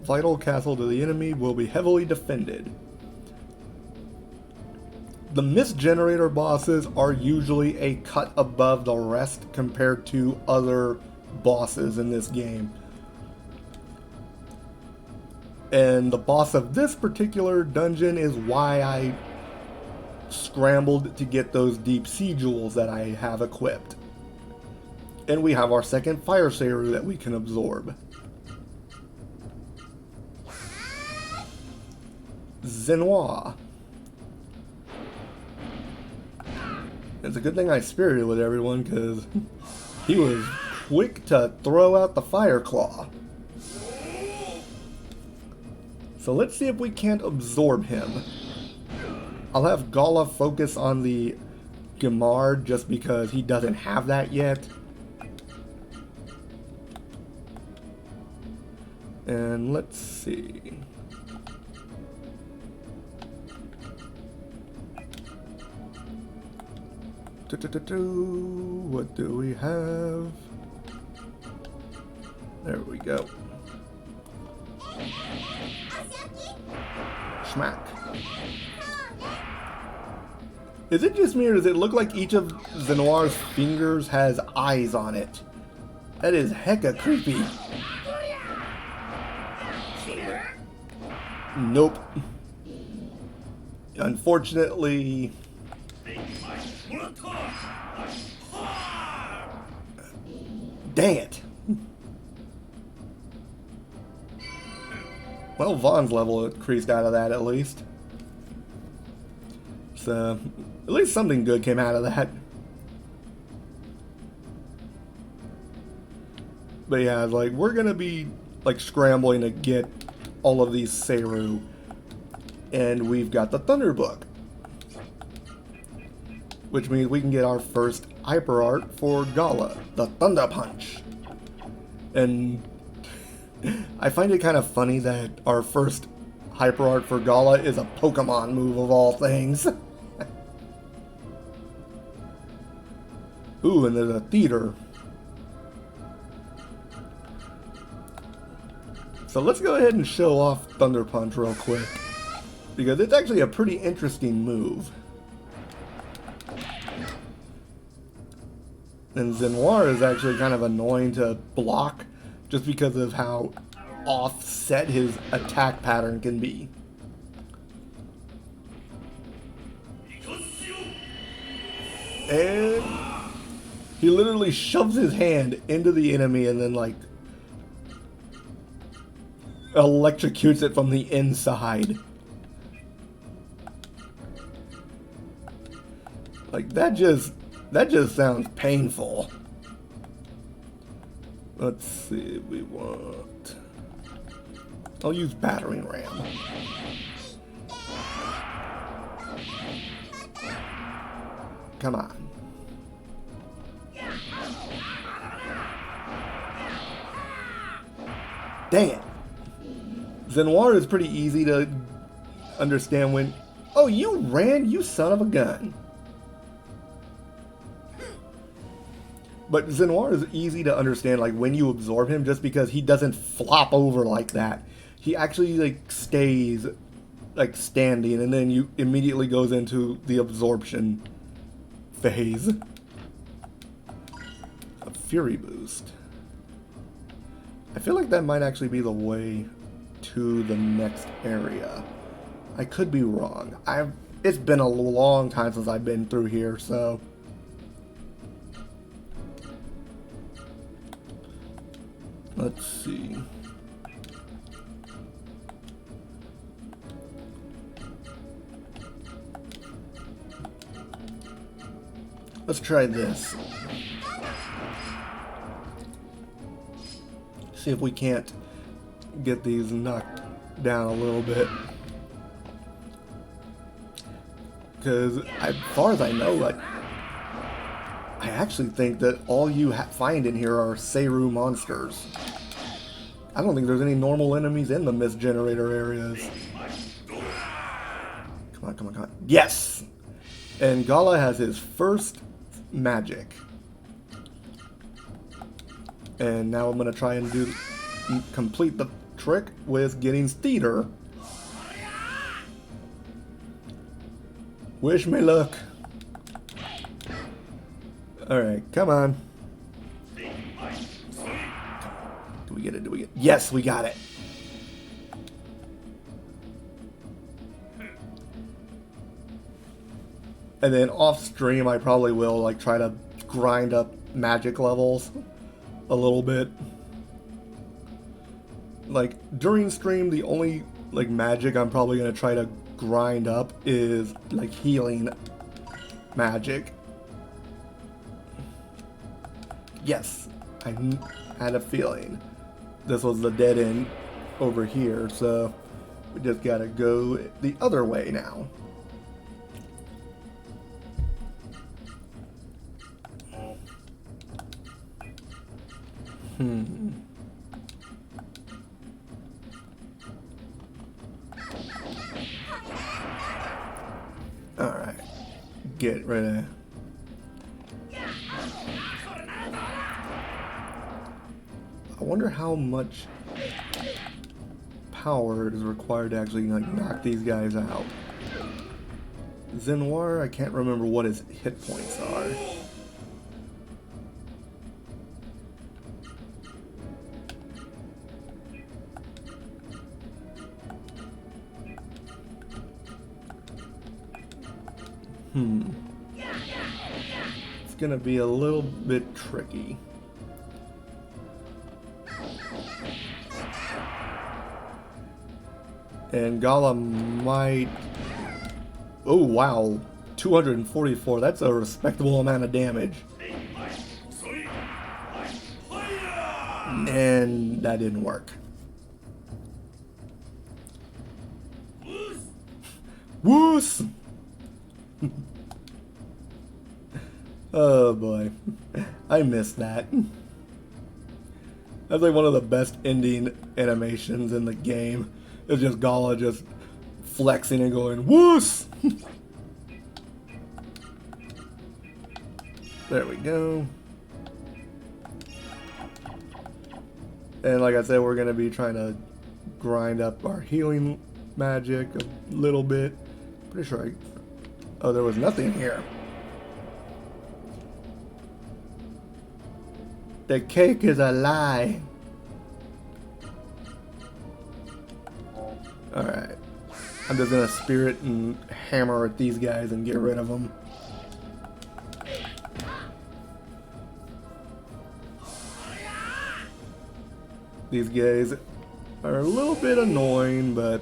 Vital castle to the enemy will be heavily defended. The mist generator bosses are usually a cut above the rest compared to other bosses in this game. And the boss of this particular dungeon is why I scrambled to get those deep sea jewels that I have equipped. And we have our second fire saru that we can absorb. Zenoir. It's a good thing I spirited with everyone because he was quick to throw out the fire claw. So let's see if we can't absorb him. I'll have Gala focus on the Gemard just because he doesn't have that yet. And let's see. What do we have? There we go. Schmack. Is it just me or does it look like each of Zenoir's fingers has eyes on it? That is hecka creepy. Nope. Unfortunately... Dang it. Well, Vaughn's level increased out of that at least. So, at least something good came out of that. But yeah, like, we're gonna be, like, scrambling to get all of these Saru. And we've got the Thunder Book. Which means we can get our first hyper art for Gala, the Thunder Punch. And I find it kind of funny that our first hyper art for Gala is a Pokemon move of all things. Ooh, and there's a theater. So let's go ahead and show off Thunder Punch real quick. Because it's actually a pretty interesting move. And Zenoir is actually kind of annoying to block just because of how offset his attack pattern can be. And he literally shoves his hand into the enemy and then like electrocutes it from the inside. Like that just sounds painful. Let's see, we want... I'll use battering ram. Come on. Dang it. Zenoir is pretty easy to understand when... Oh, you ran, you son of a gun. But Zenoir is easy to understand, like, when you absorb him, just because he doesn't flop over like that. He actually, like, stays, like, standing, and then you immediately goes into the absorption phase. A Fury Boost. I feel like that might actually be the way to the next area. I could be wrong. It's been a long time since I've been through here, so let's see. Let's try this. See if we can't get these knocked down a little bit. Because as far as I know, I actually think that all you find in here are Seru monsters. I don't think there's any normal enemies in the mist generator areas. Come on, come on, come on. Yes! And Gala has his first magic. And now I'm going to try and complete the trick with getting Steeder. Wish me luck. Alright, come on. Do we get it? Do we get it? Yes, we got it. And then off stream, I probably will like try to grind up magic levels a little bit. Like during stream, the only like magic I'm probably gonna try to grind up is like healing magic. Yes, I had a feeling this was the dead end over here, so we just gotta go the other way now. Alright. Get rid of. I wonder how much power is required to actually like knock these guys out. Zenoir, I can't remember what his hit points are. It's gonna be a little bit tricky. And Gala might... Oh wow, 244, that's a respectable amount of damage. And that didn't work. Woos! Oh boy, I missed that. That's like one of the best ending animations in the game. It's just Gala just flexing and going, woos! There we go. And like I said, we're going to be trying to grind up our healing magic a little bit. Pretty sure oh, there was nothing here. The cake is a lie. Alright. I'm just gonna spirit and hammer at these guys and get rid of them. These guys are a little bit annoying, but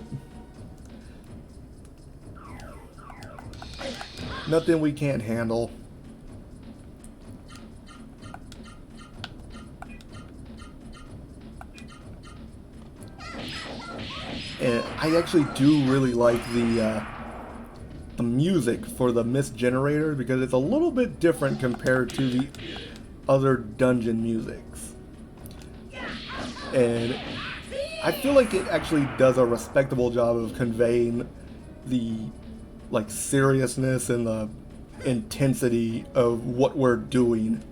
nothing we can't handle. And I actually do really like the music for the mist generator because it's a little bit different compared to the other dungeon musics. And I feel like it actually does a respectable job of conveying the like seriousness and the intensity of what we're doing.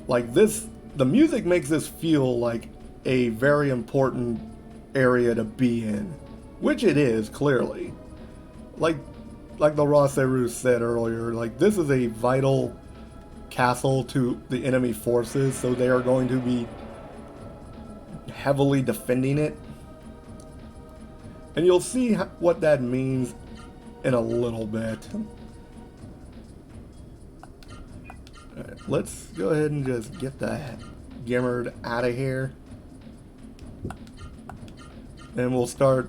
Like this, the music makes this feel like a very important area to be in, which it is clearly. Like the Roseru said earlier, like this is a vital castle to the enemy forces, so they are going to be heavily defending it. And you'll see what that means in a little bit. Alright, let's go ahead and just get the Gimmerd out of here. And we'll start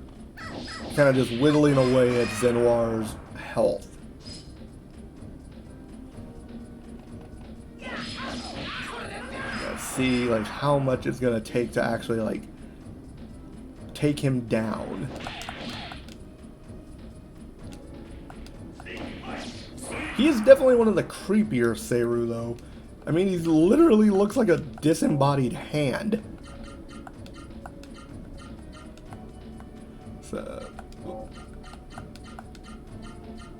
kind of just whittling away at Zenoir's health. Let's see like how much it's gonna take to actually like take him down. He is definitely one of the creepier Seru though. I mean, he literally looks like a disembodied hand. So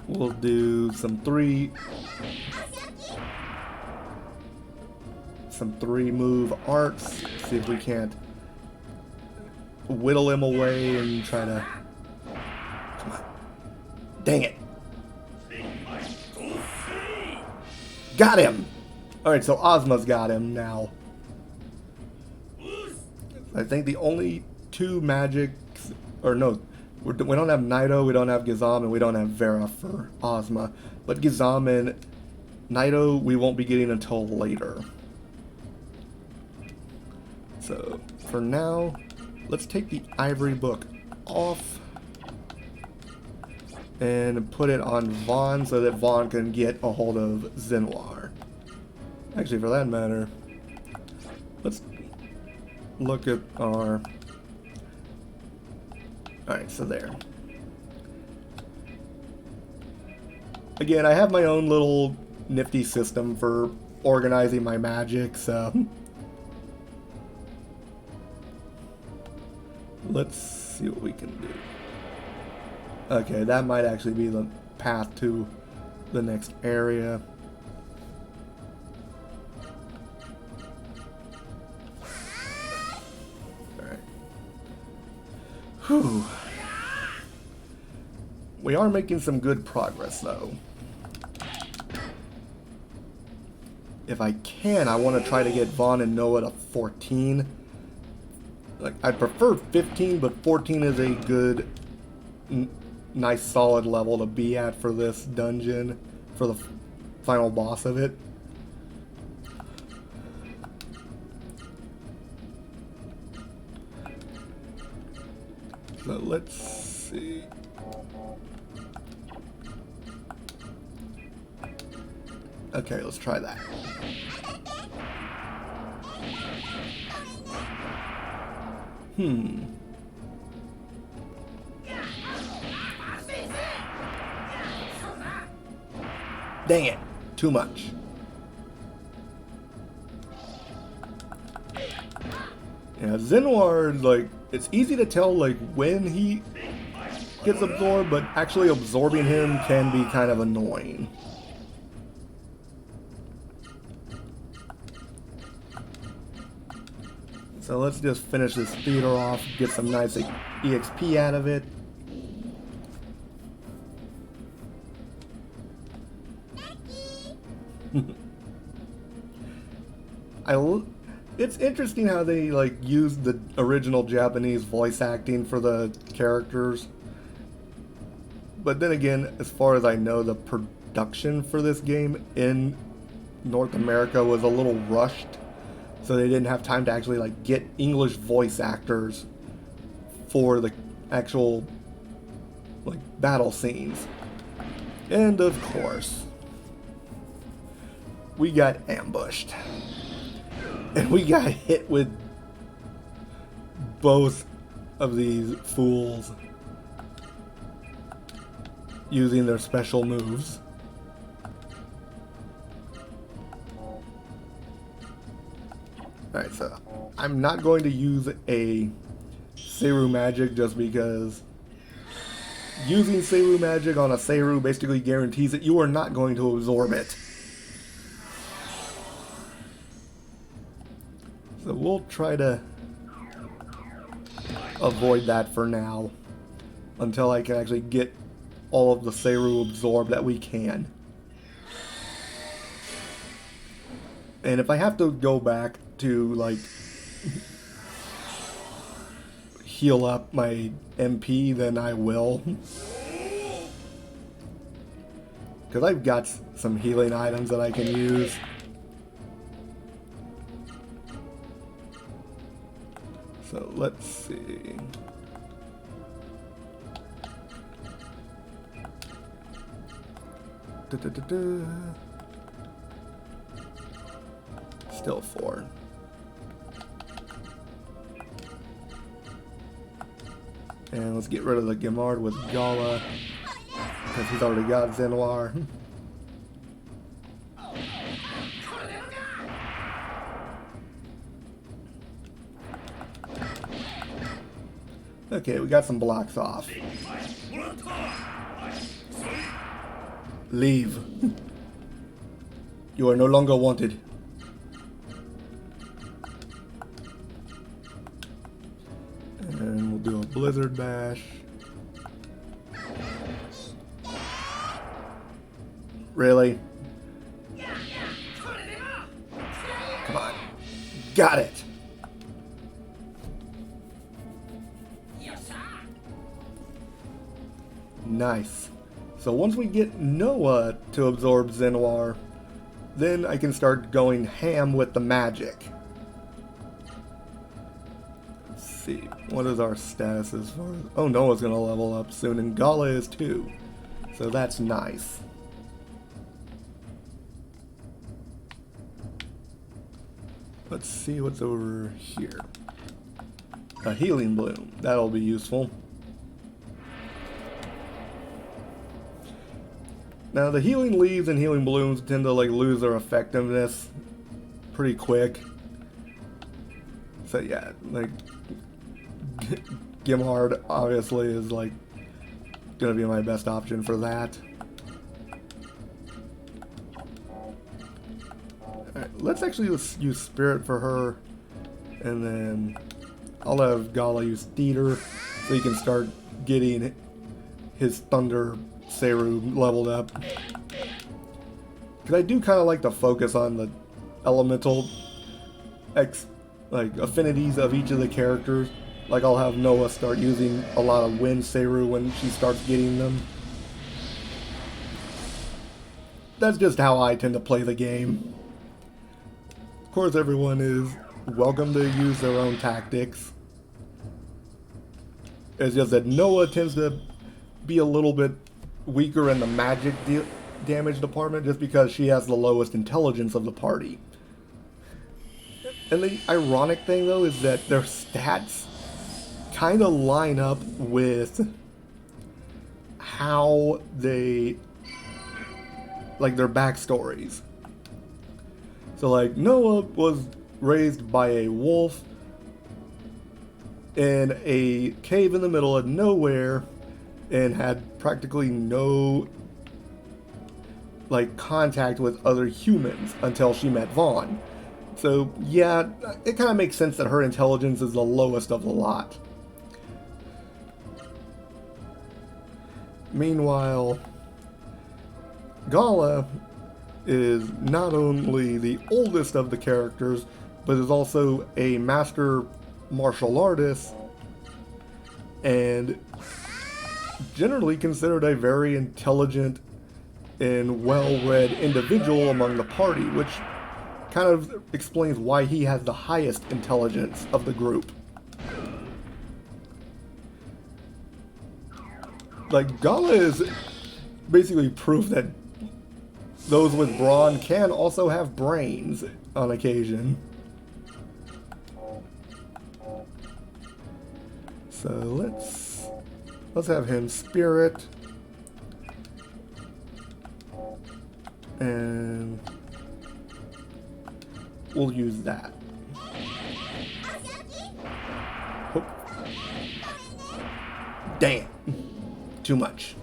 we'll do some three move arts. See if we can't whittle him away and try to. Come on. Dang it. Got him. Alright, so Ozma's got him now. I think the only two magics, or no, we don't have Naito, we don't have Gizam, and we don't have Vera for Ozma. But Gizam and Naito we won't be getting until later. So, for now, let's take the Ivory Book off and put it on Vaughn so that Vaughn can get a hold of Zenoir. Actually, for that matter, let's look at our... Alright, so there. Again, I have my own little nifty system for organizing my magic, so... Let's see what we can do. Okay, that might actually be the path to the next area. Alright. Whew. We are making some good progress, though. If I can, I want to try to get Vaughn and Noah to 14. Like, I'd prefer 15, but 14 is a good, nice solid level to be at for this dungeon, for the final boss of it. So let's see. Okay, let's try that. Dang it, too much. Yeah, Zenoir, like, it's easy to tell, like, when he gets absorbed, but actually absorbing him can be kind of annoying. So let's just finish this theater off, get some nice EXP out of it. It's interesting how they like used the original Japanese voice acting for the characters. But then again, as far as I know, the production for this game in North America was a little rushed. So they didn't have time to actually like get English voice actors for the actual like battle scenes. And of course, we got ambushed. And we got hit with both of these fools using their special moves. Alright, so I'm not going to use a Seru magic just because using Seru magic on a Seru basically guarantees that you are not going to absorb it. So we'll try to avoid that for now until I can actually get all of the Seru absorbed that we can. And if I have to go back to like heal up my MP, then I will. Because I've got some healing items that I can use. So let's see. Still 4. And let's get rid of the Gemard with Gala, because he's already got Zenoir. Okay, we got some blocks off. Leave. You are no longer wanted. And we'll do a Blizzard Bash. Really? Come on. Got it. Nice. So once we get Noah to absorb Zenoir, then I can start going ham with the magic. Let's see, what is our status as far as... Oh, Noah's gonna level up soon, and Gala is too. So that's nice. Let's see what's over here. A healing bloom. That'll be useful. Now the healing leaves and healing blooms tend to like lose their effectiveness pretty quick. So yeah, like Gemhard obviously is like gonna be my best option for that. Alright, let's actually use Spirit for her, and then I'll have Gala use Theater so he can start getting his Thunder Seru leveled up. Because I do kind of like to focus on the elemental affinities of each of the characters. Like I'll have Noah start using a lot of Wind Seru when she starts getting them. That's just how I tend to play the game. Of course, everyone is welcome to use their own tactics. It's just that Noah tends to be a little bit weaker in the magic damage department just because she has the lowest intelligence of the party. And the ironic thing though is that their stats kind of line up with how they, like, their backstories. So like Noah was raised by a wolf in a cave in the middle of nowhere and had practically no like contact with other humans until she met Vaughn. So yeah, it kind of makes sense that her intelligence is the lowest of the lot. Meanwhile, Gala is not only the oldest of the characters, but is also a master martial artist and generally considered a very intelligent and well-read individual among the party, which kind of explains why he has the highest intelligence of the group. Like, Gala is basically proof that those with brawn can also have brains on occasion. So let's have him Spirit. And we'll use that. Oh. Damn. Too much.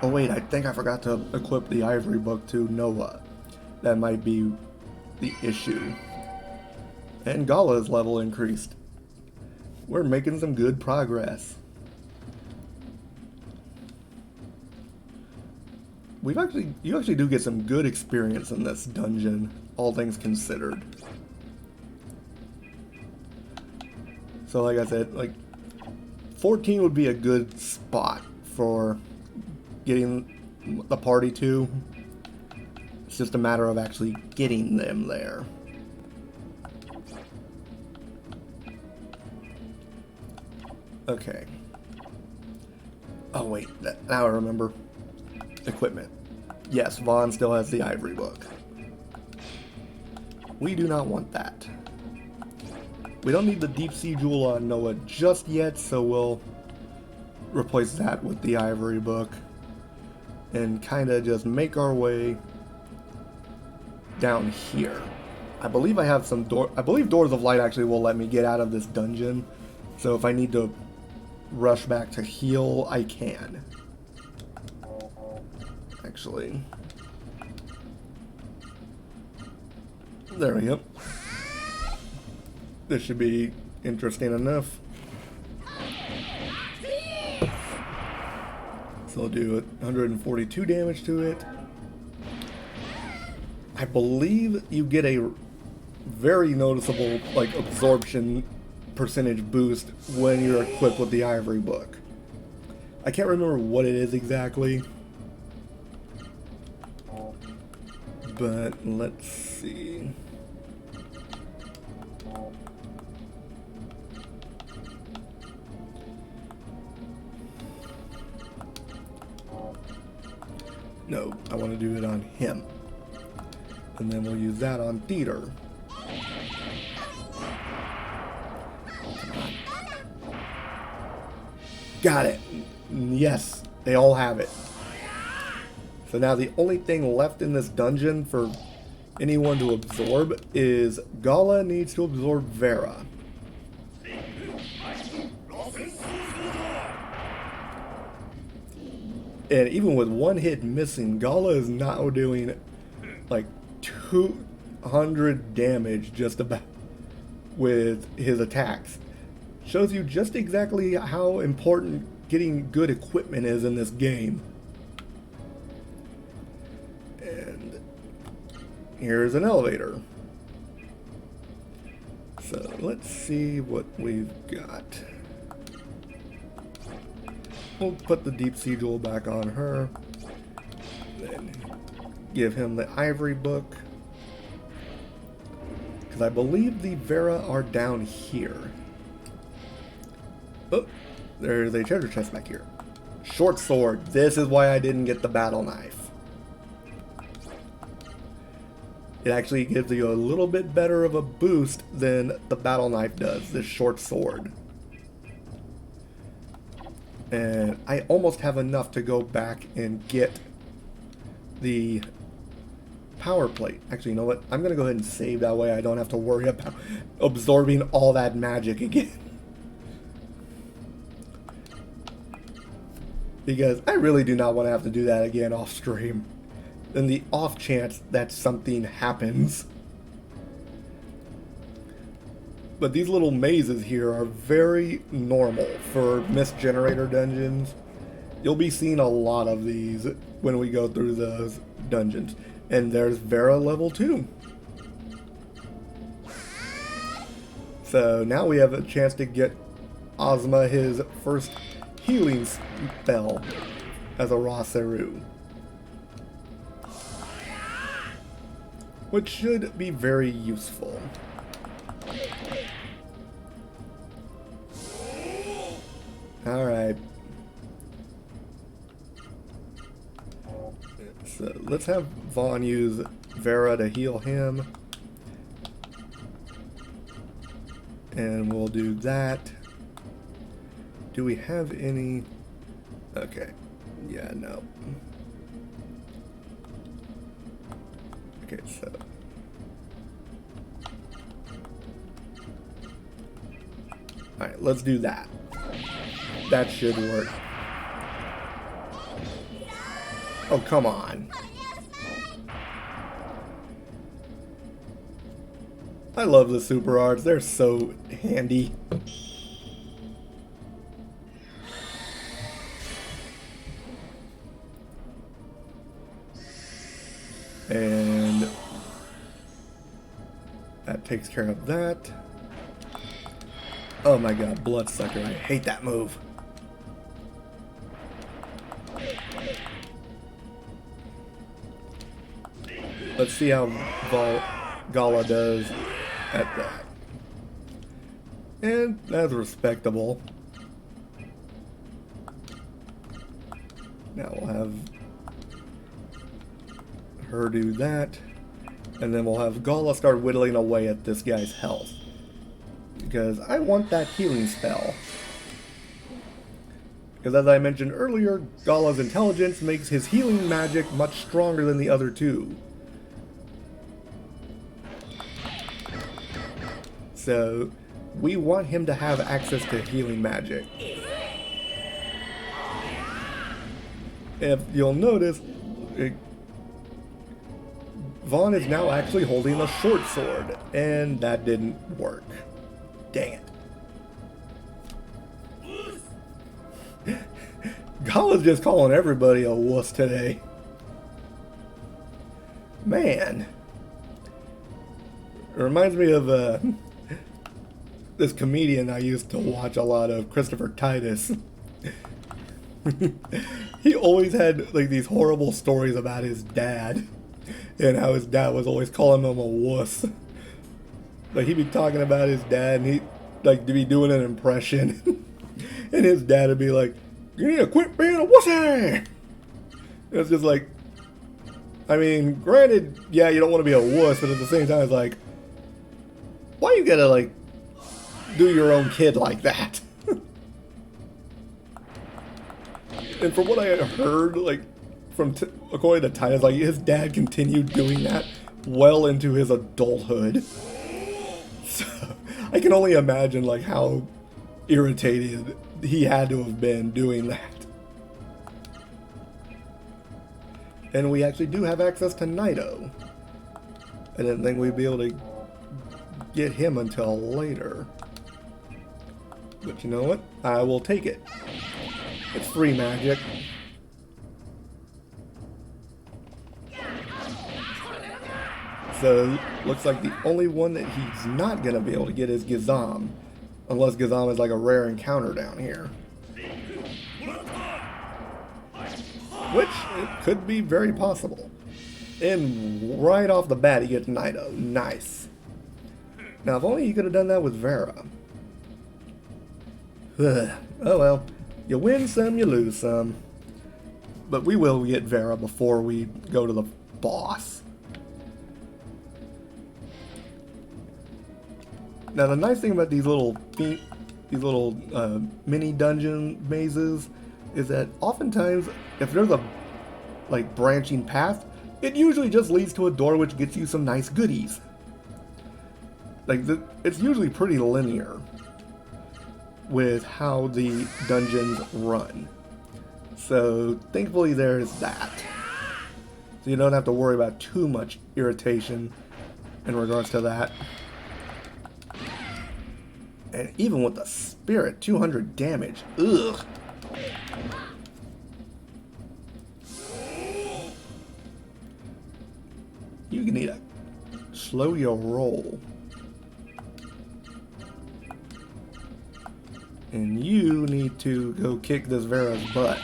Oh wait, I think I forgot to equip the Ivory Book to Noah. That might be the issue. And Gala's level increased. We're making some good progress. you actually do get some good experience in this dungeon, all things considered. So like I said, like 14 would be a good spot for getting the party to. It's just a matter of actually getting them there. Okay. Oh wait, now I remember. Equipment. Yes, Vaughn still has the ivory book. We do not want that. We don't need the deep sea jewel on Noah just yet, so we'll replace that with the ivory book and kind of just make our way down here. I believe I have some I believe Doors of Light actually will let me get out of this dungeon, so if I need to rush back to heal, I can. Actually, there we go. This should be interesting enough. So I'll do 142 damage to it. I believe you get a very noticeable like absorption percentage boost when you're equipped with the ivory book. I can't remember what it is exactly, but let's see. No, I want to do it on him. And then we'll use that on Theater. Got it. Yes, they all have it. So now the only thing left in this dungeon for anyone to absorb is Gala needs to absorb Vera. And even with one hit missing, Gala is now doing like 200 damage just about with his attacks. Shows you just exactly how important getting good equipment is in this game. And here's an elevator. So let's see what we've got. We'll put the deep sea jewel back on her. Then give him the ivory book. Because I believe the Vera are down here. Oh, there's a treasure chest back here. Short sword. This is why I didn't get the battle knife. It actually gives you a little bit better of a boost than the battle knife does, this short sword. And I almost have enough to go back and get the power plate. Actually, you know what? I'm going to go ahead and save, that way I don't have to worry about absorbing all that magic again. Because I really do not want to have to do that again off stream. In the off chance that something happens. But these little mazes here are very normal for mist generator dungeons. You'll be seeing a lot of these when we go through those dungeons. And there's Vera level 2. So now we have a chance to get Ozma his first healing spell as a Raseru. Which should be very useful. Alright. So let's have Vaughn use Vera to heal him. And we'll do that. Do we have any? Okay. Yeah, no. Okay, so. Alright, let's do that. That should work. Oh, come on. I love the super arts. They're so handy. And that takes care of that. Oh my god, Bloodsucker. I hate that move. Let's see how Gala does at that. And that's respectable. Now we'll have her do that. And then we'll have Gala start whittling away at this guy's health. Because I want that healing spell. Because as I mentioned earlier, Gala's intelligence makes his healing magic much stronger than the other two. So, we want him to have access to healing magic. If you'll notice, Vaughn is now actually holding a short sword, and that didn't work. Dang it. Gala's just calling everybody a wuss today. Man. It reminds me of this comedian I used to watch a lot of, Christopher Titus. He always had like these horrible stories about his dad and how his dad was always calling him a wuss. Like he'd be talking about his dad and he'd like to be doing an impression and his dad would be like, "You need to quit being a wussy." It's just like, I mean, granted, yeah, you don't want to be a wuss, but at the same time it's like, why you gotta like do your own kid like that? And from what I heard, like, according to Titus, like, his dad continued doing that well into his adulthood. So, I can only imagine, like, how irritated he had to have been doing that. And we actually do have access to Naito. I didn't think we'd be able to get him until later. But you know what? I will take it. It's free magic. So, looks like the only one that he's not going to be able to get is Gizam. Unless Gizam is like a rare encounter down here. Which, it could be very possible. And right off the bat, he gets Naito. Nice. Now, if only he could have done that with Vera. Oh well. You win some, you lose some. But we will get Vera before we go to the boss. Now the nice thing about these little mini dungeon mazes is that oftentimes if there's a like branching path, it usually just leads to a door which gets you some nice goodies. Like it's usually pretty linear with how the dungeons run. So thankfully there's that. So you don't have to worry about too much irritation in regards to that. And even with the spirit, 200 damage. Ugh. You need to slow your roll. And you need to go kick this Vera's butt.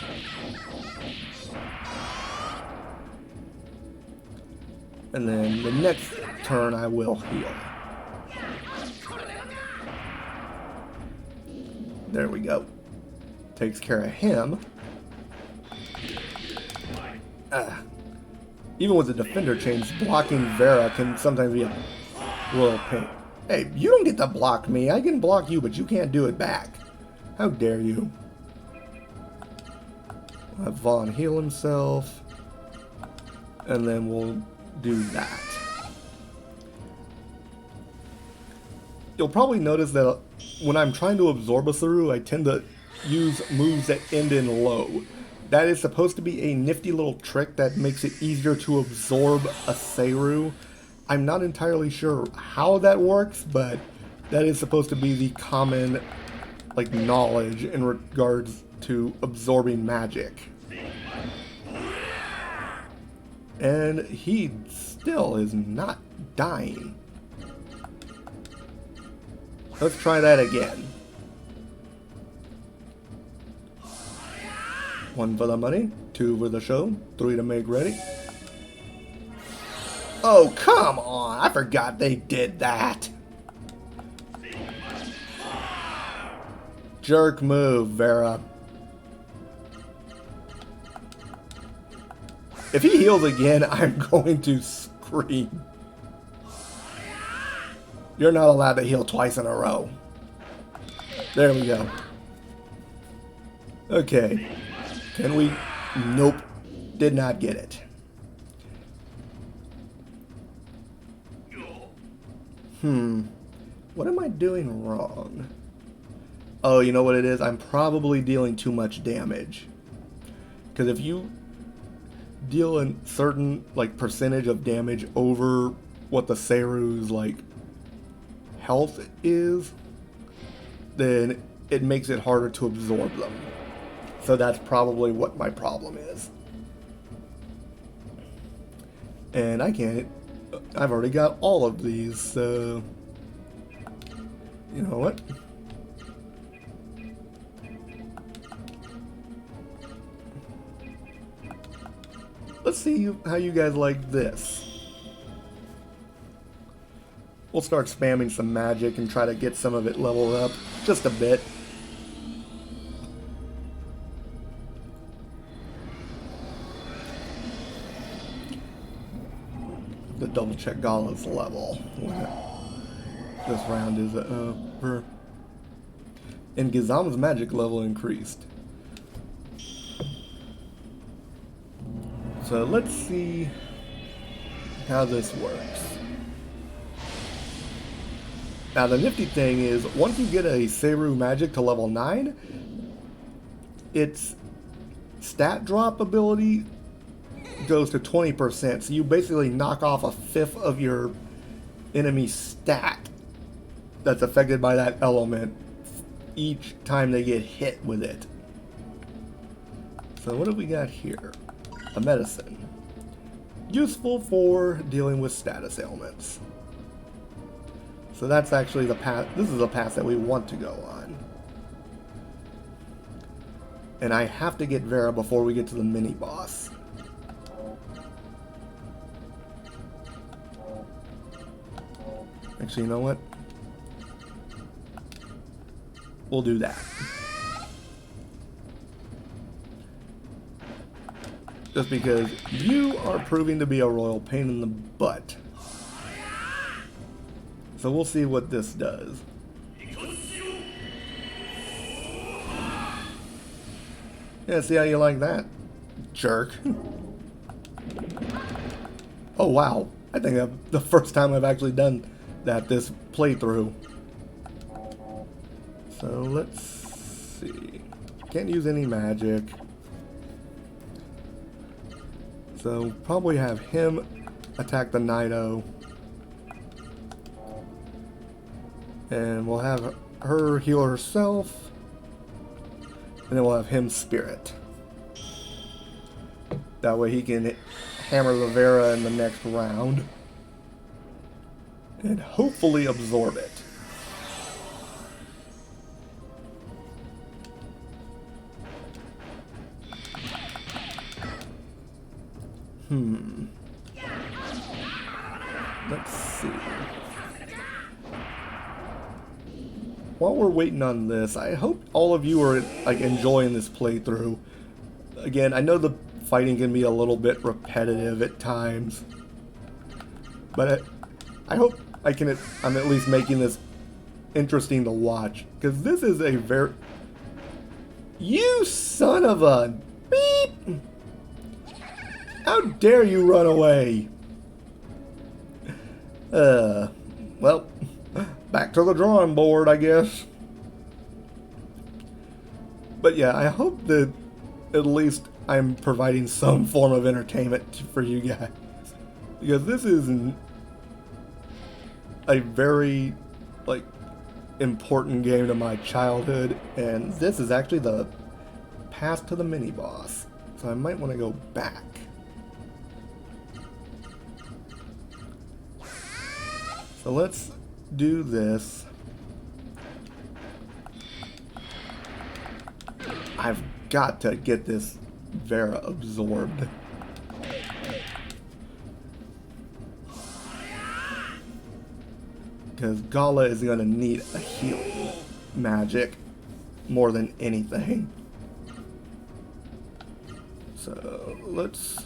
And then the next turn I will heal. There we go. Takes care of him. Even with the defender chains, blocking Vera can sometimes be a royal pain. Hey, you don't get to block me. I can block you, but you can't do it back. How dare you? We'll have Vaughn heal himself. And then we'll do that. You'll probably notice that when I'm trying to absorb a Saru, I tend to use moves that end in low. That is supposed to be a nifty little trick that makes it easier to absorb a Saru. I'm not entirely sure how that works, but that is supposed to be the common like knowledge in regards to absorbing magic. And he still is not dying. Let's try that again. 1 for the money, 2 for the show, 3 to make ready. Oh, come on! I forgot they did that! Jerk move, Vera. If he heals again, I'm going to scream. You're not allowed to heal twice in a row. There we go. Okay. Can we? Nope. Did not get it. What am I doing wrong? Oh, you know what it is? I'm probably dealing too much damage. Because if you deal a certain like percentage of damage over what the Seru's like health is, then it makes it harder to absorb them. So that's probably what my problem is. And I can't, I've already got all of these, so you know what? Let's see how you guys like this. We'll start spamming some magic and try to get some of it leveled up just a bit. The double check Gala's level. This round is and Gizam's magic level increased. So let's see how this works. Now the nifty thing is, once you get a Seru magic to level 9, its stat drop ability goes to 20%. So you basically knock off 1/5 of your enemy stat that's affected by that element each time they get hit with it. So what have we got here? A medicine. Useful for dealing with status ailments. So that's actually the path. This is the path that we want to go on. And I have to get Vera before we get to the mini boss. Actually, you know what? We'll do that. Just because you are proving to be a royal pain in the butt. So we'll see what this does. Yeah, see how you like that, jerk. Oh wow, I think that's the first time I've actually done that this playthrough. So let's see. Can't use any magic. So probably have him attack the Nido. And we'll have her heal herself. And then we'll have him spirit. That way he can hammer the Vera in the next round. And hopefully absorb it. Let's see. While we're waiting on this, I hope all of you are like enjoying this playthrough. Again, I know the fighting can be a little bit repetitive at times, but I hope I'm at least making this interesting to watch, because this is a very... You son of a beep! How dare you run away? Well, back to the drawing board, I guess. But yeah, I hope that at least I'm providing some form of entertainment for you guys. Because this is a very, like, important game to my childhood. And this is actually the path to the mini-boss. So I might want to go back. So let's do this. I've got to get this Vera absorbed. Because Gala is going to need a healing magic more than anything. So let's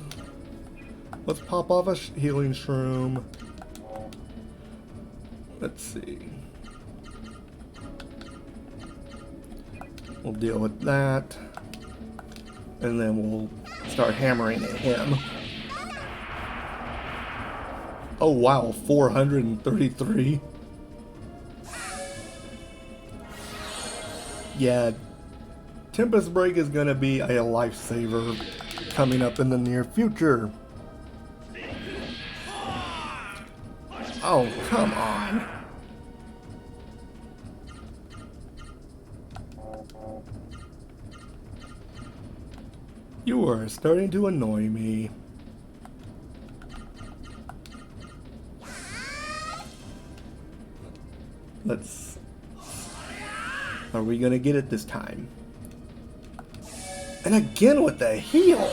pop off a healing shroom. Let's see. We'll deal with that. And then we'll start hammering at him. Oh wow, 433. Yeah, Tempest Break is gonna be a lifesaver coming up in the near future. Oh, come on. You are starting to annoy me. Let's... Are we gonna get it this time? And again with the heal!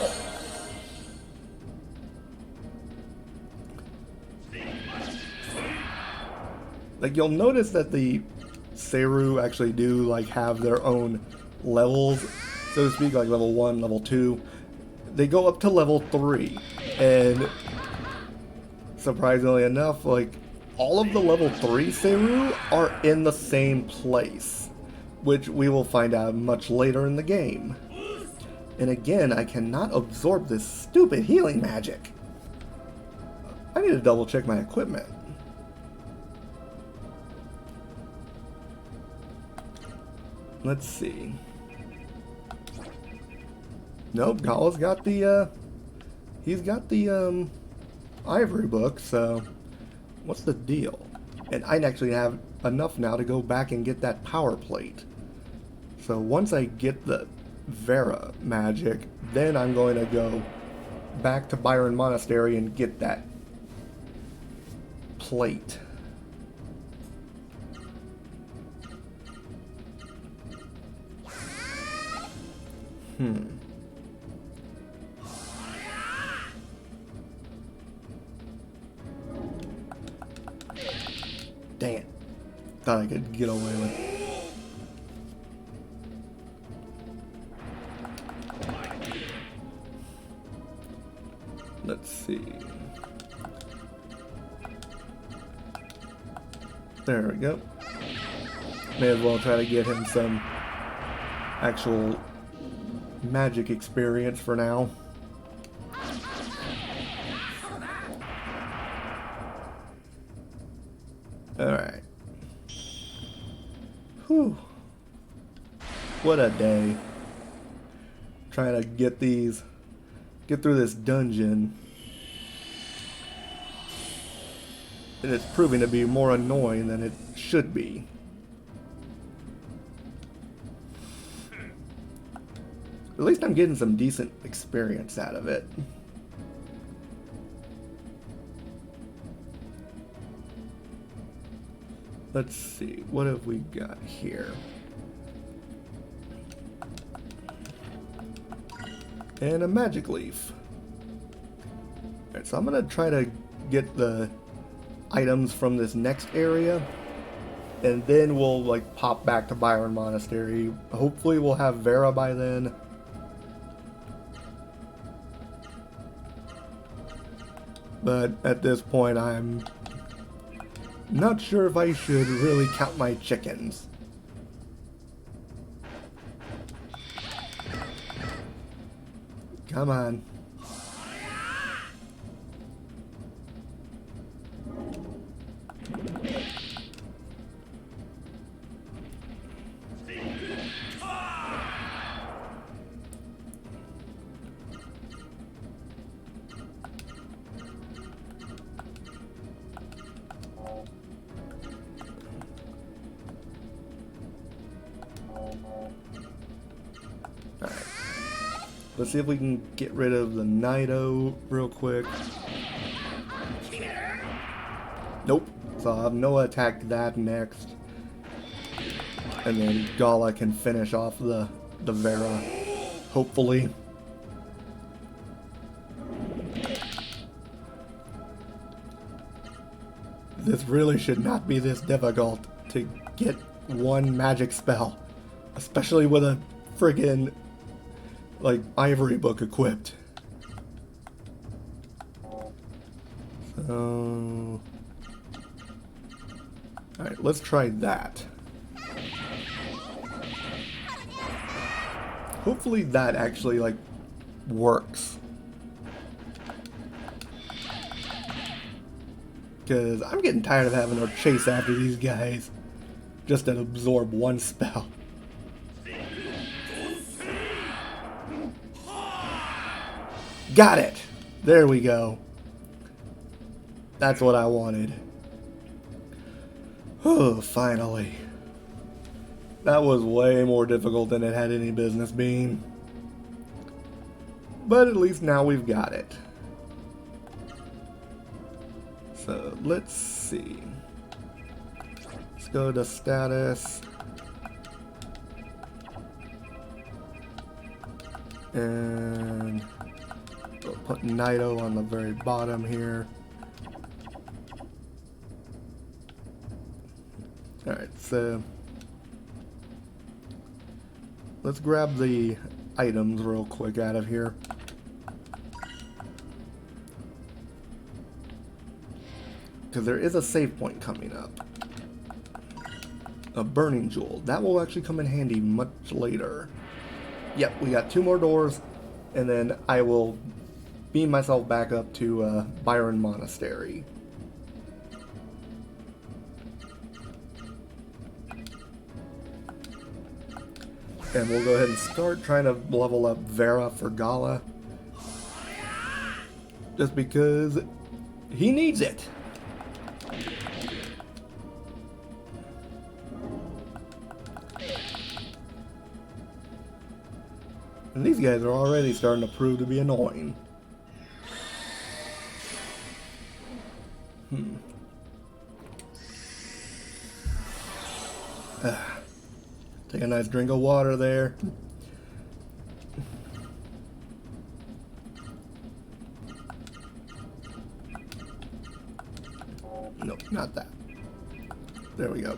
Like, you'll notice that the Seru actually do, like, have their own levels, so to speak, like level 1, level 2. They go up to level 3, and surprisingly enough, like, all of the level 3 Seru are in the same place, which we will find out much later in the game. And again, I cannot absorb this stupid healing magic. I need to double check my equipment. Let's see. Nope, Gala's got the, he's got the, ivory book, so what's the deal? And I actually have enough now to go back and get that power plate. So once I get the Vera magic, then I'm going to go back to Byron Monastery and get that plate. Dang it. Thought I could get away with it. Let's see. There we go. May as well try to get him some actual magic experience for now. Alright. Whew. What a day. Trying to get through this dungeon. And it's proving to be more annoying than it should be. At least I'm getting some decent experience out of it. Let's see, what have we got here? And a magic leaf. Alright, so I'm gonna try to get the items from this next area, and then we'll like pop back to Byron Monastery. Hopefully we'll have Vera by then. But at this point I'm not sure if I should really count my chickens. Come on. Let's see if we can get rid of the Nido real quick. Nope, So I'll have Noah attack that next. And then Gala can finish off the Vera, hopefully. This really should not be this difficult to get one magic spell. Especially with a friggin' like ivory book equipped. So alright, let's try that. Hopefully that actually like works. Because I'm getting tired of having to chase after these guys just to absorb one spell. Got it! There we go. That's what I wanted. Oh, finally. That was way more difficult than it had any business being. But at least now we've got it. So, let's see. Let's go to status. And we'll put Naito on the very bottom here. Alright, so let's grab the items real quick out of here. Because there is a save point coming up. A burning jewel. That will actually come in handy much later. Yep, we got 2 more doors, and then I will beam myself back up to Byron Monastery. And we'll go ahead and start trying to level up Vera for Gala. Just because he needs it. And these guys are already starting to prove to be annoying. Take a nice drink of water there. Nope, not that. There we go.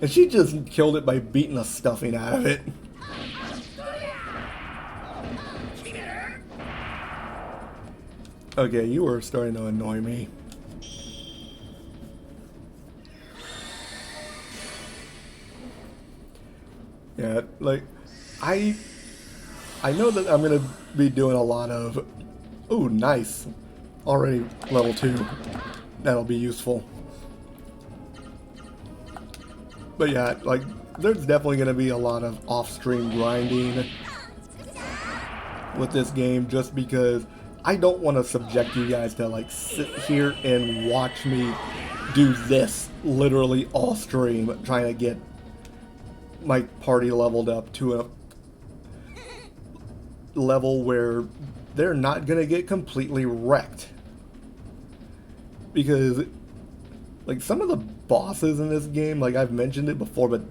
And she just killed it by beating the stuffing out of it. Okay, you were starting to annoy me. Yeah, like, I know that I'm gonna be doing a lot of, ooh, nice, already level 2, that'll be useful. But yeah, like, there's definitely gonna be a lot of off-stream grinding with this game, just because I don't want to subject you guys to, like, sit here and watch me do this literally all stream, trying to get my party leveled up to a level where they're not gonna get completely wrecked. Because, like, some of the bosses in this game, like, I've mentioned it before, but,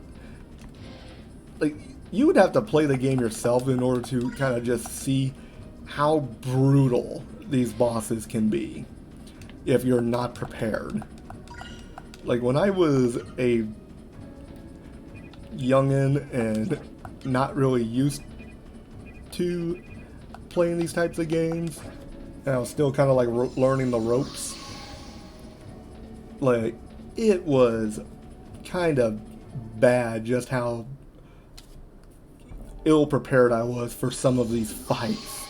like, you would have to play the game yourself in order to kind of just see how brutal these bosses can be if you're not prepared. Like, when I was a youngin' and not really used to playing these types of games, and I was still kind of like learning the ropes, like, it was kind of bad just how ill prepared I was for some of these fights.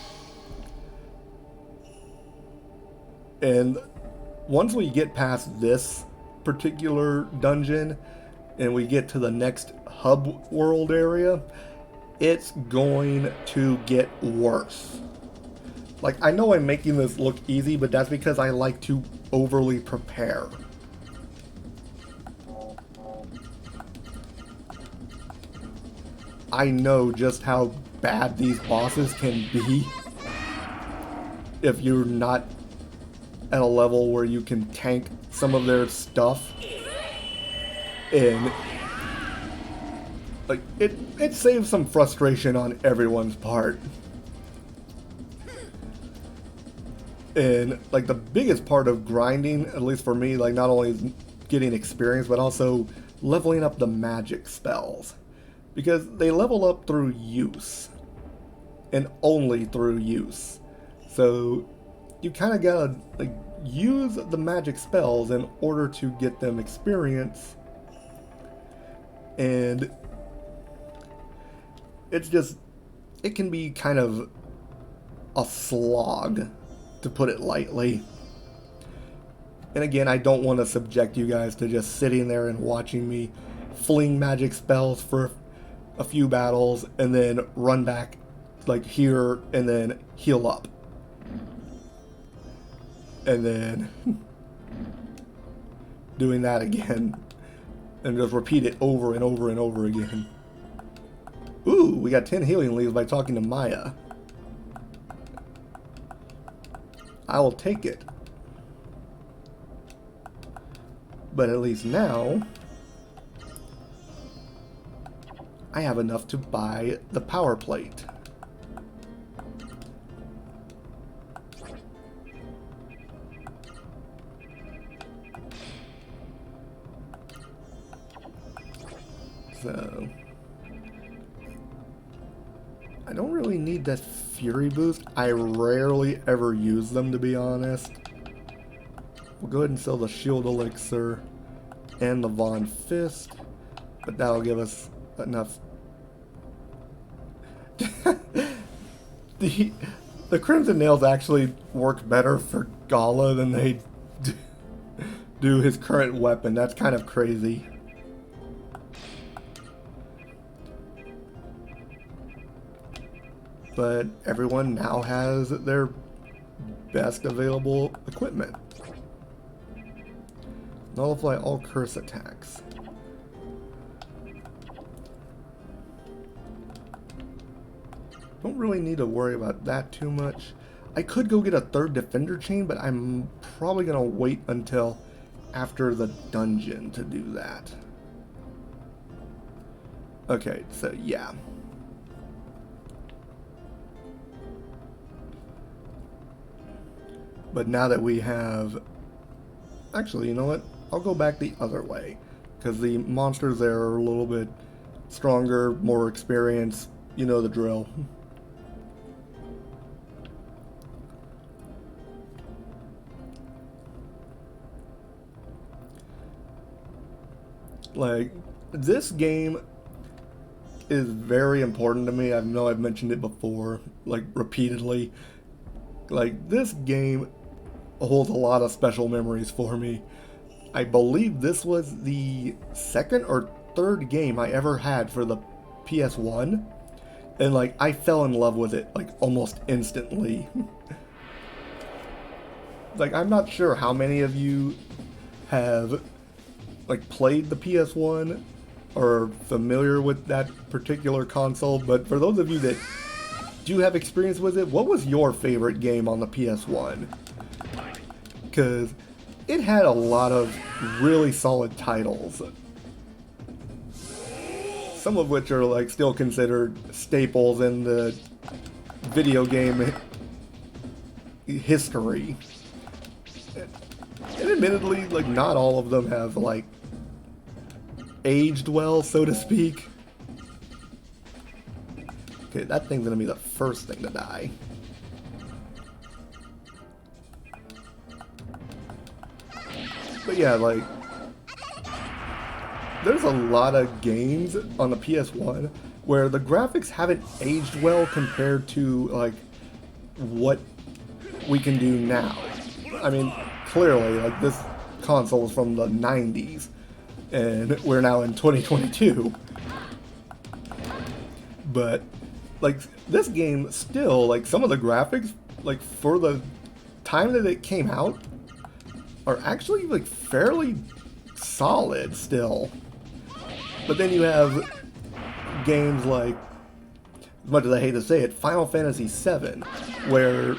And once we get past this particular dungeon and we get to the next hub world area, it's going to get worse. Like, I know I'm making this look easy, but that's because I like to overly prepare. I know just how bad these bosses can be if you're not at a level where you can tank some of their stuff, and like it saves some frustration on everyone's part. And like the biggest part of grinding, at least for me, like not only is getting experience but also leveling up the magic spells, because they level up through use and only through use. So you kind of gotta like use the magic spells in order to get them experience, and it's just, it can be kind of a slog, to put it lightly. And again, I don't want to subject you guys to just sitting there and watching me fling magic spells for a few battles and then run back like here and then heal up. And then doing that again. And just repeat it over and over and over again. Ooh, we got 10 healing leaves by talking to Maya. I will take it. But at least now, I have enough to buy the power plate. So I don't really need that Fury boost. I rarely ever use them, to be honest. We'll go ahead and sell the Shield Elixir and the Von Fist, but that'll give us enough. The Crimson Nails actually work better for Gala than they do his current weapon. That's kind of crazy. But everyone now has their best available equipment. Nullify all curse attacks. Don't really need to worry about that too much. I could go get a third defender chain, but I'm probably gonna wait until after the dungeon to do that. Okay, so yeah. But now that we have... Actually, you know what? I'll go back the other way, because the monsters there are a little bit stronger, more experienced. You know the drill. Like, this game is very important to me. I know I've mentioned it before, like, repeatedly. Like, this game holds a lot of special memories for me. I believe this was the second or third game I ever had for the PS1, and like I fell in love with it like almost instantly. Like, I'm not sure how many of you have like played the PS1 or familiar with that particular console, but for those of you that do have experience with it, what was your favorite game on the PS1? Because it had a lot of really solid titles, some of which are like still considered staples in the video game history. And admittedly, like, not all of them have like aged well, so to speak. Okay, that thing's gonna be the first thing to die. But yeah, like, there's a lot of games on the PS1 where the graphics haven't aged well compared to like what we can do now. I mean, clearly, like, this console is from the 90s and we're now in 2022. But like, this game still, like, some of the graphics, like, for the time that it came out, are actually like fairly solid still. But then you have games like, as much as I hate to say it, Final Fantasy VII, where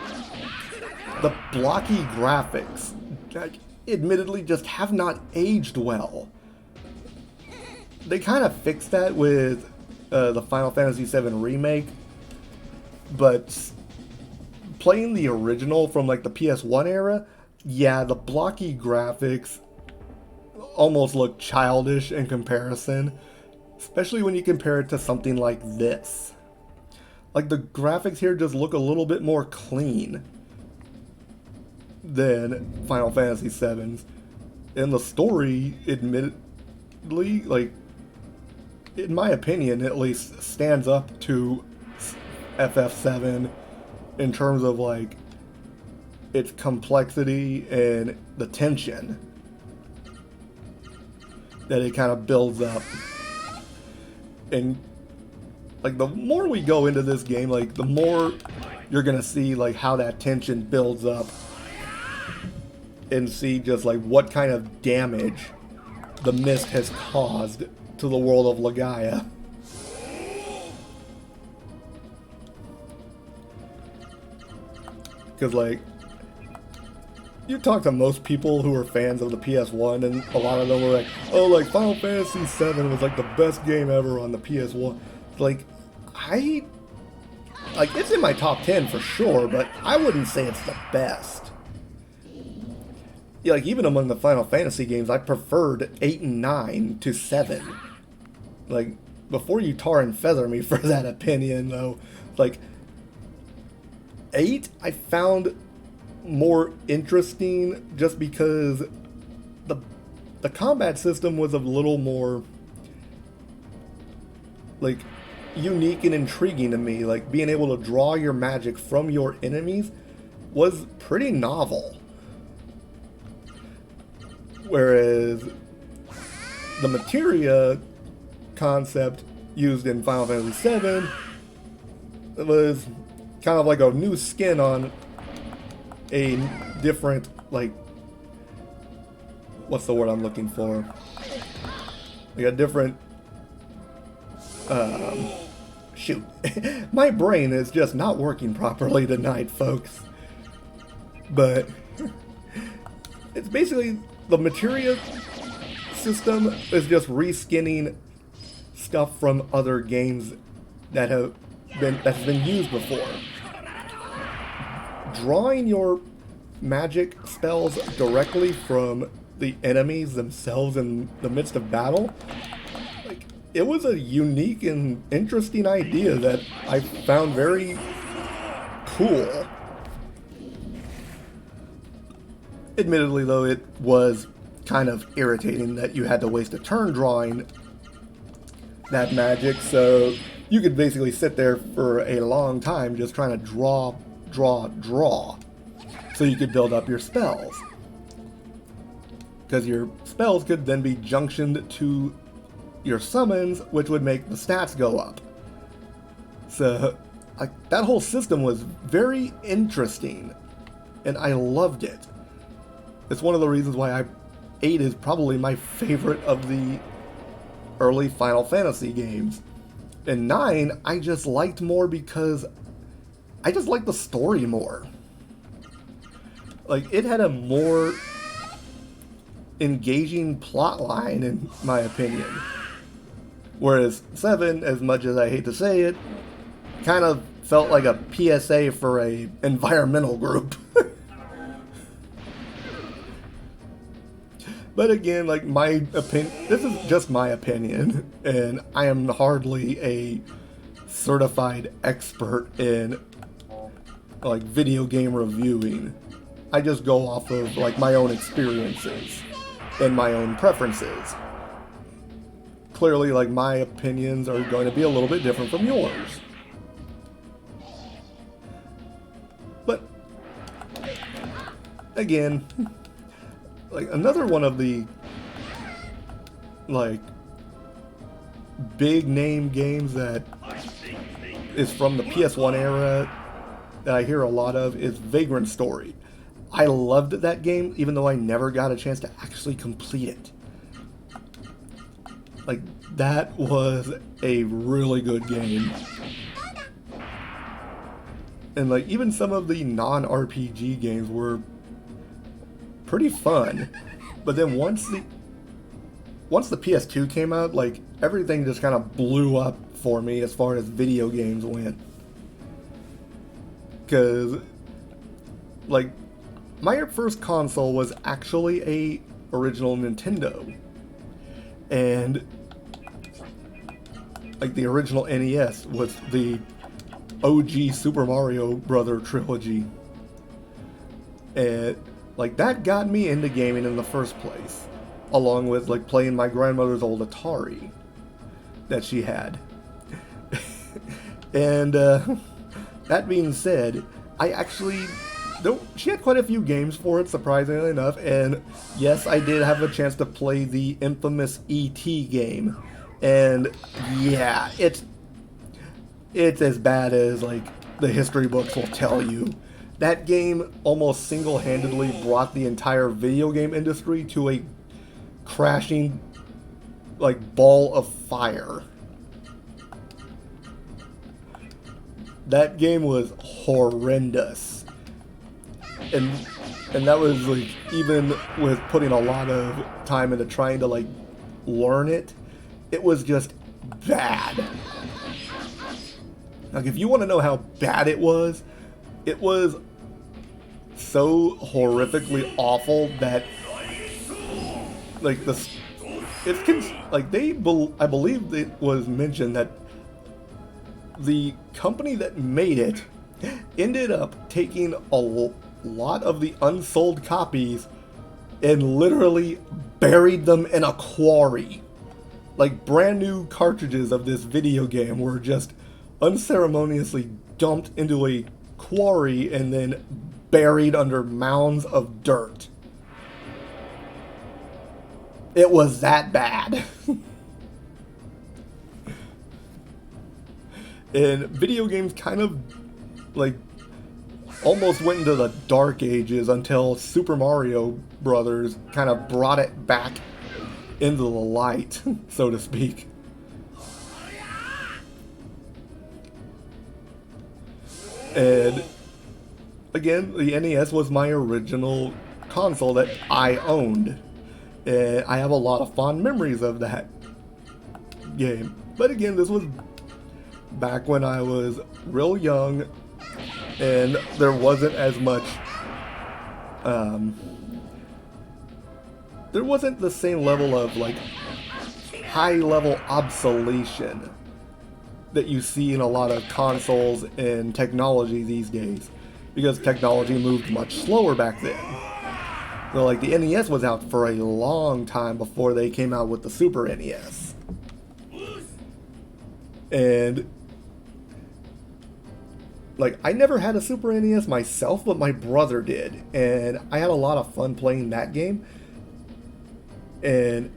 the blocky graphics, like, admittedly, just have not aged well. They kind of fixed that with the Final Fantasy VII Remake, but playing the original from like the PS1 era, yeah, the blocky graphics almost look childish in comparison, especially when you compare it to something like this. Like, the graphics here just look a little bit more clean than Final Fantasy VII's. And the story, admittedly, like, in my opinion at least, stands up to FF7 in terms of, like, its complexity and the tension that it kind of builds up. And, like, the more we go into this game, like, the more you're gonna see, like, how that tension builds up and see just, like, what kind of damage the mist has caused to the world of Legaia. Because, like, you talk to most people who are fans of the PS1, and a lot of them were like, oh, like, Final Fantasy VII was, like, the best game ever on the PS1. Like, it's in my top 10 for sure, but I wouldn't say it's the best. Yeah, like, even among the Final Fantasy games, I preferred 8 and 9 to 7. Like, before you tar and feather me for that opinion, though, like, 8 I found more interesting just because the combat system was a little more, like, unique and intriguing to me. Like, being able to draw your magic from your enemies was pretty novel. Whereas the materia concept used in Final Fantasy VII was kind of like a new skin on a different, like, what's the word I'm looking for? Like a different, shoot. My brain is just not working properly tonight, folks. But it's basically the materia system is just reskinning stuff from other games that has been used before. Drawing your magic spells directly from the enemies themselves in the midst of battle, like, it was a unique and interesting idea that I found very cool. Admittedly, though, it was kind of irritating that you had to waste a turn drawing that magic, so you could basically sit there for a long time just trying to draw, so you could build up your spells. Because your spells could then be junctioned to your summons, which would make the stats go up. So, like, that whole system was very interesting, and I loved it. It's one of the reasons why 8 is probably my favorite of the early Final Fantasy games. And 9, I just liked more because I just liked the story more. Like, it had a more engaging plot line, in my opinion. Whereas 7, as much as I hate to say it, kind of felt like a PSA for a environmental group. But again, like, my opinion, this is just my opinion, and I am hardly a certified expert in, like, video game reviewing. I just go off of, like, my own experiences and my own preferences. Clearly, like, my opinions are going to be a little bit different from yours. But again, like, another one of the, like, big name games that is from the PS1 era that I hear a lot of is Vagrant Story. I loved that game, even though I never got a chance to actually complete it. Like, that was a really good game. And like even some of the non-RPG games were pretty fun. But then once the PS2 came out, like everything just kind of blew up for me as far as video games went. Cause like my first console was actually a original Nintendo. And like the original NES was the OG Super Mario Brother trilogy. And like that got me into gaming in the first place, along with like playing my grandmother's old Atari that she had. And that being said, I actually she had quite a few games for it, surprisingly enough, and yes, I did have a chance to play the infamous E.T. game, and yeah, it's as bad as like the history books will tell you. That game almost single-handedly brought the entire video game industry to a crashing like ball of fire. That game was horrendous. And that was like, even with putting a lot of time into trying to like learn it, it was just bad. Like if you want to know how bad it was so horrifically awful that like I believe it was mentioned that the company that made it ended up taking a lot of the unsold copies and literally buried them in a quarry. Like brand new cartridges of this video game were just unceremoniously dumped into a quarry and then buried under mounds of dirt. It was that bad. And video games kind of like almost went into the dark ages until Super Mario Brothers kind of brought it back into the light, so to speak. And again, the NES was my original console that I owned. And I have a lot of fond memories of that game. But again, this was back when I was real young and there wasn't as much there wasn't the same level of like high level obsolescence that you see in a lot of consoles and technology these days, because technology moved much slower back then. So like the NES was out for a long time before they came out with the Super NES. And like I never had a Super NES myself, but my brother did, and I had a lot of fun playing that game. And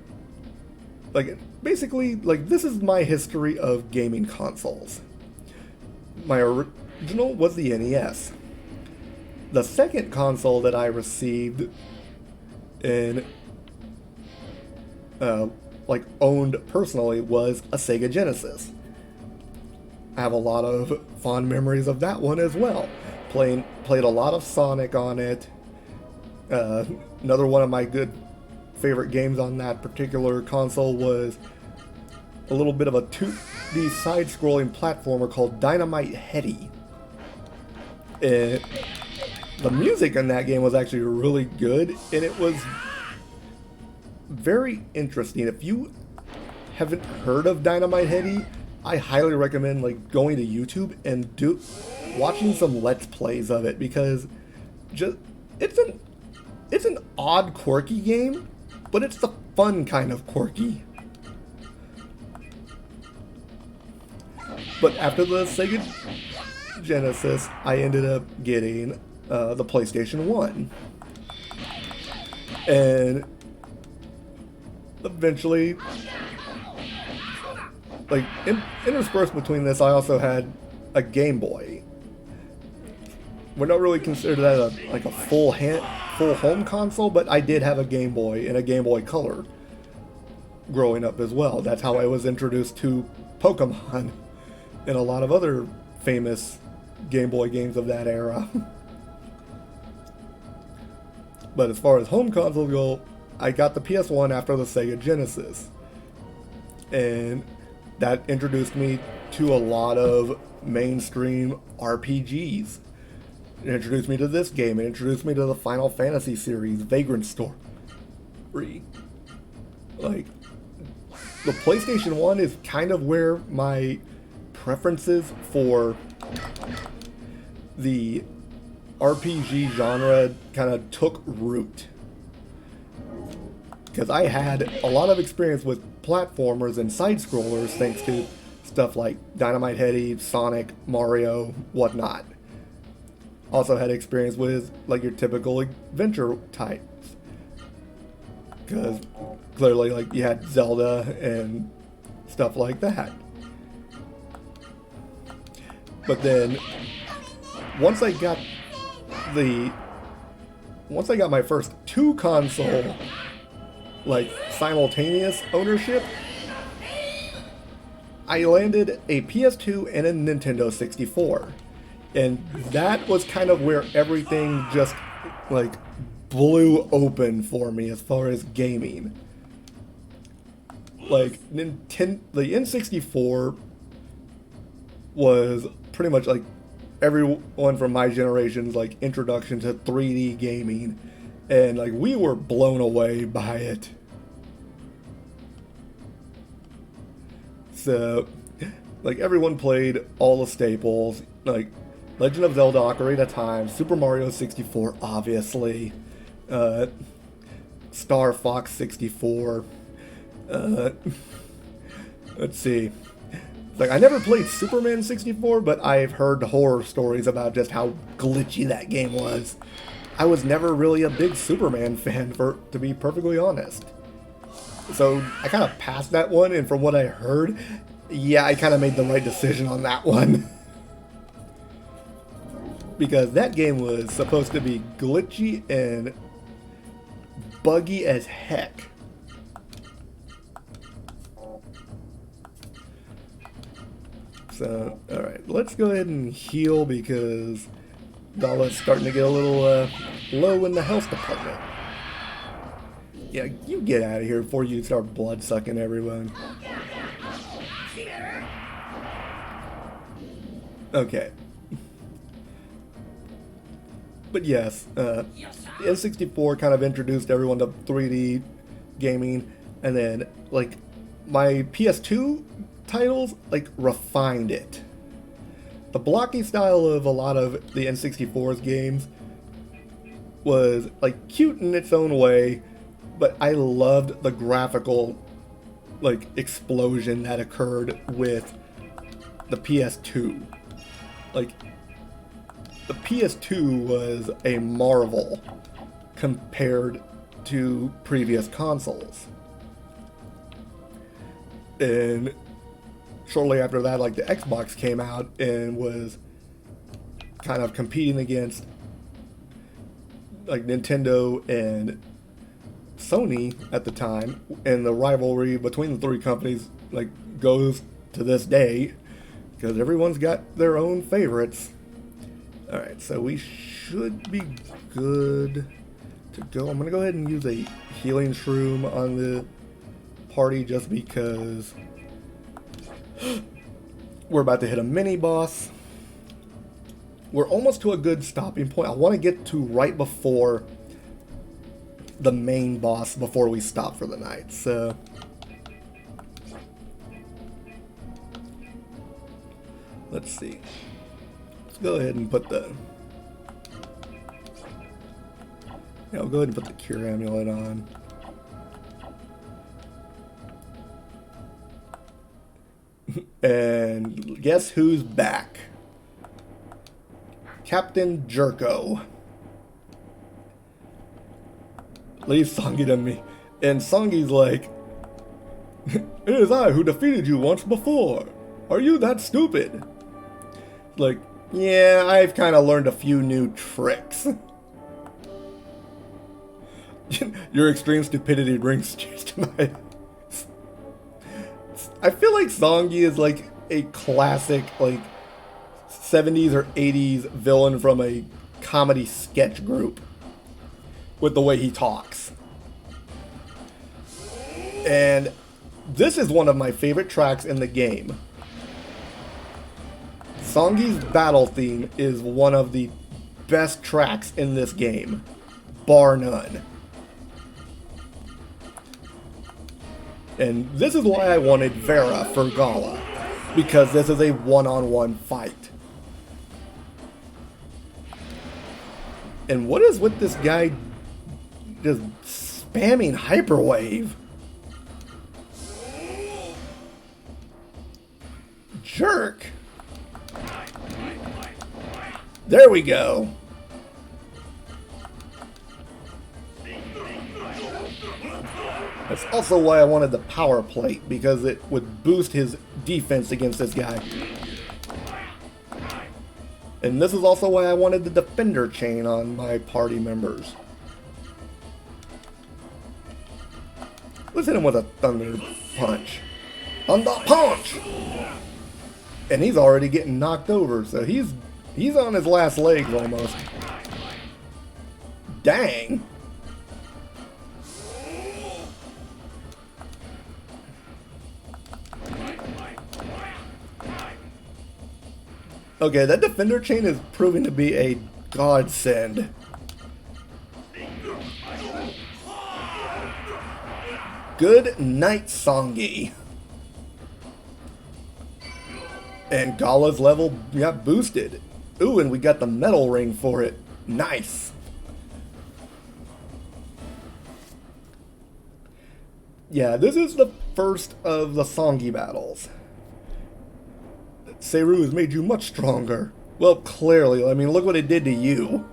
like basically, like this is my history of gaming consoles. My original was the NES. The second console that I received and like owned personally was a Sega Genesis. I have a lot of fond memories of that one as well. Played a lot of Sonic on it. Another one of my good favorite games on that particular console was a little bit of a 2D side-scrolling platformer called Dynamite Headdy. The music in that game was actually really good, and it was very interesting. If you haven't heard of Dynamite Headdy, I highly recommend like going to YouTube and watching some Let's Plays of it, because it's an odd, quirky game, but it's the fun kind of quirky. But after the Sega Genesis, I ended up getting the PlayStation 1. And eventually, like interspersed between this, I also had a Game Boy. We're not really considered that like a full home console, but I did have a Game Boy and a Game Boy Color growing up as well. That's how I was introduced to Pokemon and a lot of other famous Game Boy games of that era. But as far as home consoles go, I got the PS1 after the Sega Genesis. And that introduced me to a lot of mainstream RPGs. It introduced me to this game. It introduced me to the Final Fantasy series, Vagrant Story. Like, the PlayStation 1 is kind of where my preferences for the RPG genre kind of took root. Because I had a lot of experience with platformers and side-scrollers thanks to stuff like Dynamite Headdy, Sonic, Mario, whatnot. Also had experience with like your typical adventure types. Because clearly like you had Zelda and stuff like that. But then once I got my first 2 console like simultaneous ownership, I landed a PS2 and a Nintendo 64. And that was kind of where everything just like blew open for me as far as gaming. Like the N64 was pretty much like everyone from my generation's like introduction to 3D gaming, and like we were blown away by it. So like everyone played all the staples, like Legend of Zelda: Ocarina of Time, Super Mario 64 obviously, Star Fox 64, let's see. Like, I never played Superman 64, but I've heard horror stories about just how glitchy that game was. I was never really a big Superman fan, to be perfectly honest. So, I kind of passed that one, and from what I heard, yeah, I kind of made the right decision on that one. Because that game was supposed to be glitchy and buggy as heck. So, alright, let's go ahead and heal because Dala's starting to get a little low in the health department. Yeah, you get out of here before you start blood sucking everyone. Okay. But yes, N64 kind of introduced everyone to 3D gaming, and then, like, my PS2 titles, like, refined it. The blocky style of a lot of the N64's games was, like, cute in its own way, but I loved the graphical, like, explosion that occurred with the PS2. Like, the PS2 was a marvel compared to previous consoles. And shortly after that, like, the Xbox came out and was kind of competing against, like, Nintendo and Sony at the time, and the rivalry between the three companies, like, goes to this day, because everyone's got their own favorites. Alright, so we should be good to go. I'm gonna go ahead and use a healing shroom on the party just because we're about to hit a mini boss. We're almost to a good stopping point. I want to get to right before the main boss before we stop for the night. So let's see. Let's go ahead and put the... Yeah, I'll go ahead and put the Cure Amulet on. And guess who's back? Captain Jerko. Leaves Songi to me. And Songi's like, "It is I who defeated you once before. Are you that stupid?" Like, yeah, I've kind of learned a few new tricks. Your extreme stupidity brings tears to my eyes. I feel like Songi is like a classic, like, 70s or 80s villain from a comedy sketch group with the way he talks. And this is one of my favorite tracks in the game. Songi's battle theme is one of the best tracks in this game, bar none. And this is why I wanted Vera for Gala, because this is a one-on-one fight. And what is with this guy just spamming Hyperwave? Jerk. There we go. That's also why I wanted the power plate, because it would boost his defense against this guy. And this is also why I wanted the defender chain on my party members. Let's hit him with a thunder punch. Thunder punch! And he's already getting knocked over, so he's on his last legs almost. Dang! Okay, that defender chain is proving to be a godsend. Good night, Songi. And Gala's level got boosted. Ooh, and we got the metal ring for it. Nice. Yeah, this is the first of the Songi battles. Seru has made you much stronger. Well, clearly. I mean, look what it did to you.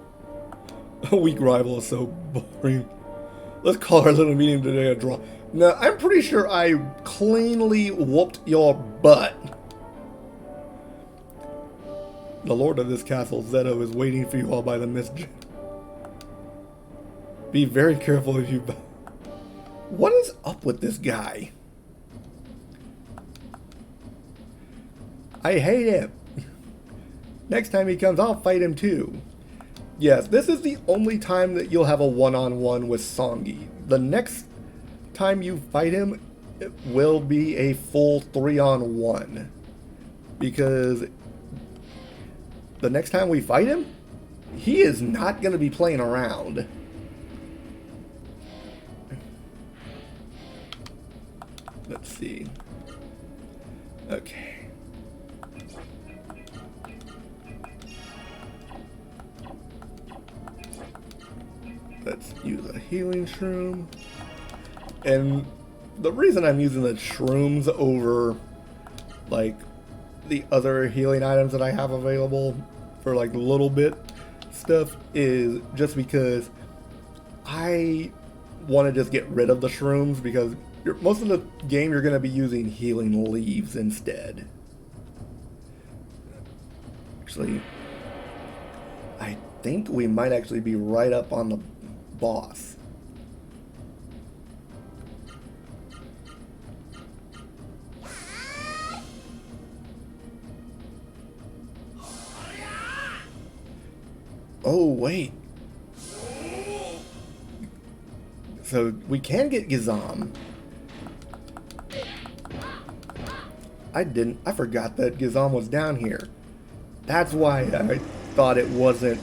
A weak rival is so boring. Let's call our little meeting today a draw. Now, I'm pretty sure I cleanly whooped your butt. The lord of this castle, Zeto, is waiting for you all by the mist. Be very careful if you... What is up with this guy? I hate him. Next time he comes, I'll fight him too. Yes, this is the only time that you'll have a one-on-one with Songi. The next time you fight him, it will be a full 3-on-1. Because the next time we fight him, he is not going to be playing around. Let's see. Okay. Let's use a healing shroom. And the reason I'm using the shrooms over like the other healing items that I have available for like little bit stuff is just because I want to just get rid of the shrooms, because most of the game you're going to be using healing leaves instead. Actually, I think we might actually be right up on the boss. Oh, wait. So we can get Gizam. I forgot that Gizam was down here. That's why I thought it wasn't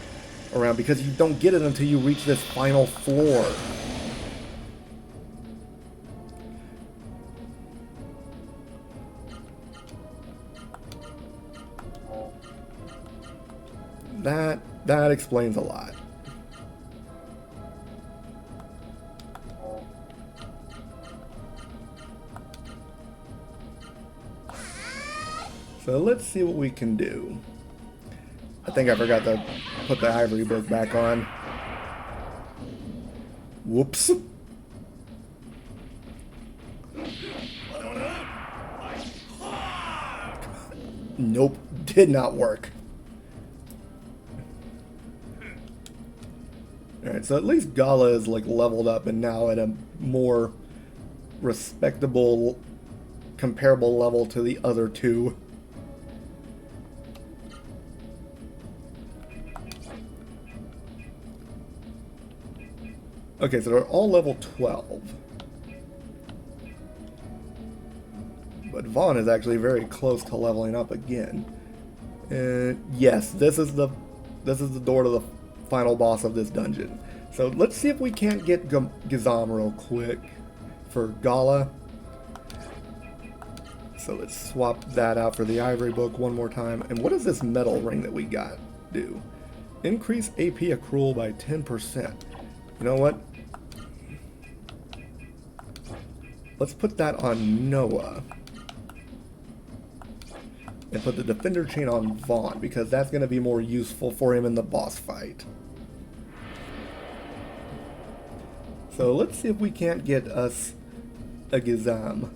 around, because you don't get it until you reach this final floor. That explains a lot. So let's see what we can do. I think I forgot to put the ivory book back on. Whoops. Nope, did not work. Alright, so at least Gala is like leveled up and now at a more respectable, comparable level to the other two. Okay, so they're all level 12. But Vaughn is actually very close to leveling up again. And yes, this is the door to the final boss of this dungeon. So let's see if we can't get Gizam real quick for Gala. So let's swap that out for the Ivory Book one more time. And what does this metal ring that we got do? Increase AP accrual by 10%. You know what? Let's put that on Noah. And put the Defender Chain on Vaughn, because that's going to be more useful for him in the boss fight. So let's see if we can't get us a Gizam.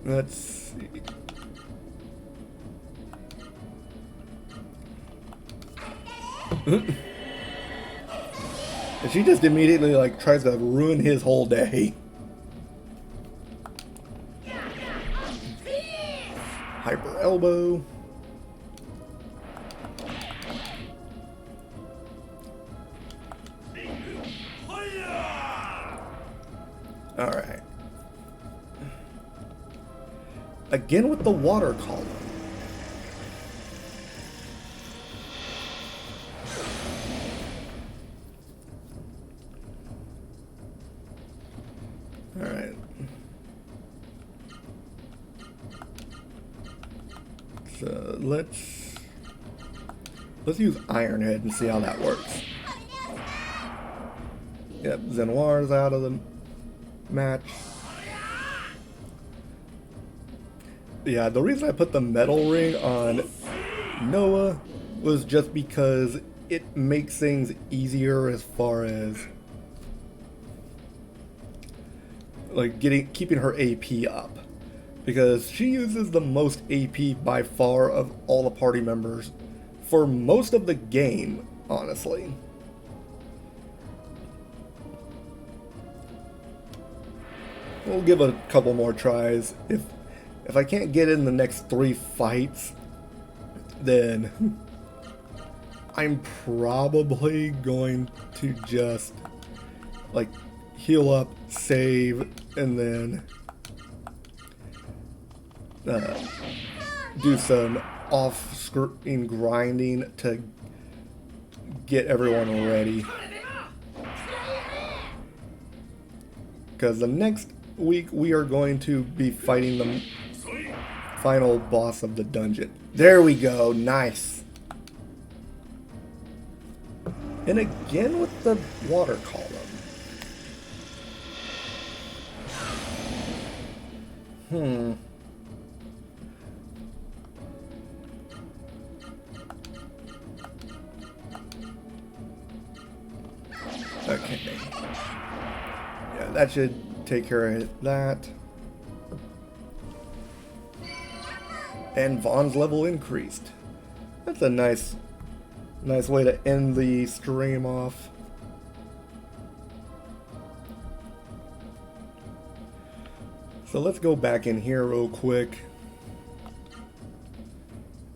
Let's see. And she just immediately like tries to ruin his whole day. Hyper elbow. Alright. Again with the water column. Alright. So let's use Ironhead and see how that works. Yep, Zenoir's out of the match. Yeah, the reason I put the metal ring on Noah was just because it makes things easier as far as like keeping her AP up, because she uses the most AP by far of all the party members for most of the game, honestly. We'll give it a couple more tries. If I can't get in the next 3 fights, then I'm probably going to just like heal up, save, and then do some off-screen grinding to get everyone ready. Because the next week we are going to be fighting the final boss of the dungeon. There we go, nice. And again with the water column. Okay. Yeah, that should take care of that. And Vaughn's level increased. That's a nice way to end the stream off. So let's go back in here real quick.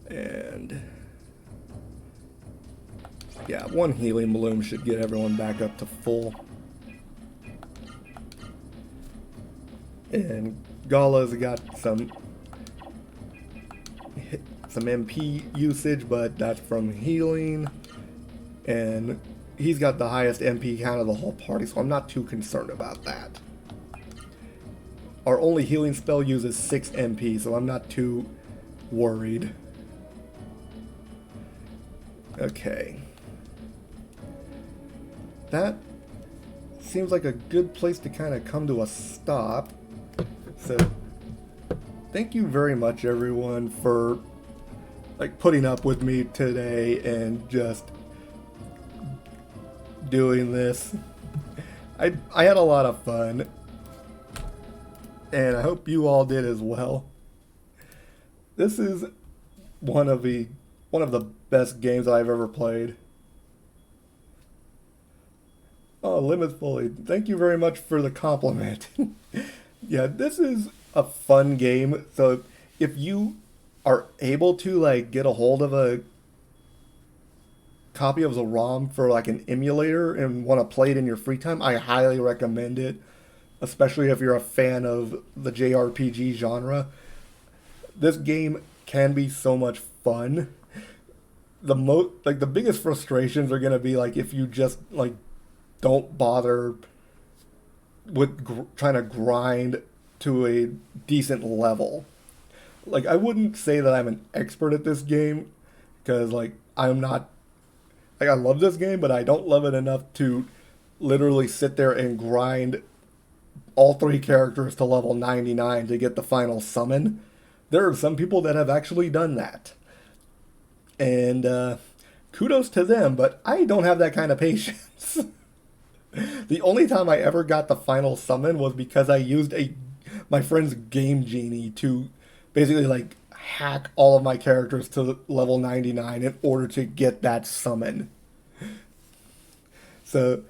And yeah, 1 healing balloon should get everyone back up to full. And Gala's got some MP usage, but that's from healing. And he's got the highest MP count of the whole party, so I'm not too concerned about that. Our only healing spell uses 6 MP, so I'm not too worried. Okay. That seems like a good place to kind of come to a stop. So, thank you very much, everyone, for like putting up with me today and just doing this. I had a lot of fun, and I hope you all did as well. This is one of the best games I've ever played. Oh, Limits Fully, thank you very much for the compliment. Yeah, this is a fun game, so if you are able to like get a hold of a copy of the ROM for like an emulator and want to play it in your free time, I highly recommend it, especially if you're a fan of the JRPG genre. This game can be so much fun. The biggest frustrations are going to be like if you just like don't bother with trying to grind to a decent level. Like I wouldn't say that I'm an expert at this game because like I'm not, like I love this game, but I don't love it enough to literally sit there and grind all three characters to level 99 to get the final summon. There are some people that have actually done that. And kudos to them, but I don't have that kind of patience. The only time I ever got the final summon was because I used my friend's game genie to basically like hack all of my characters to level 99 in order to get that summon. So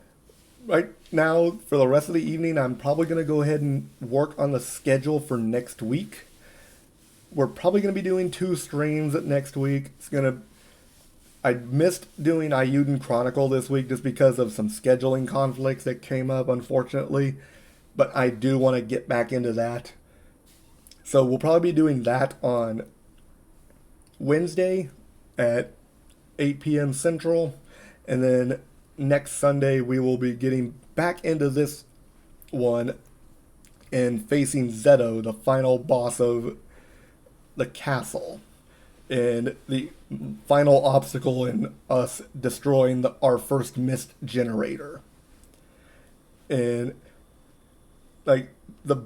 right now, for the rest of the evening, I'm probably going to go ahead and work on the schedule for next week. We're probably going to be doing 2 streams next week. I missed doing Ayuden Chronicle this week just because of some scheduling conflicts that came up, unfortunately. But I do want to get back into that. So we'll probably be doing that on Wednesday at 8 p.m. Central. And then next Sunday we will be getting back into this one and facing Zeto, the final boss of the castle. And the final obstacle in us destroying our first mist generator. And like the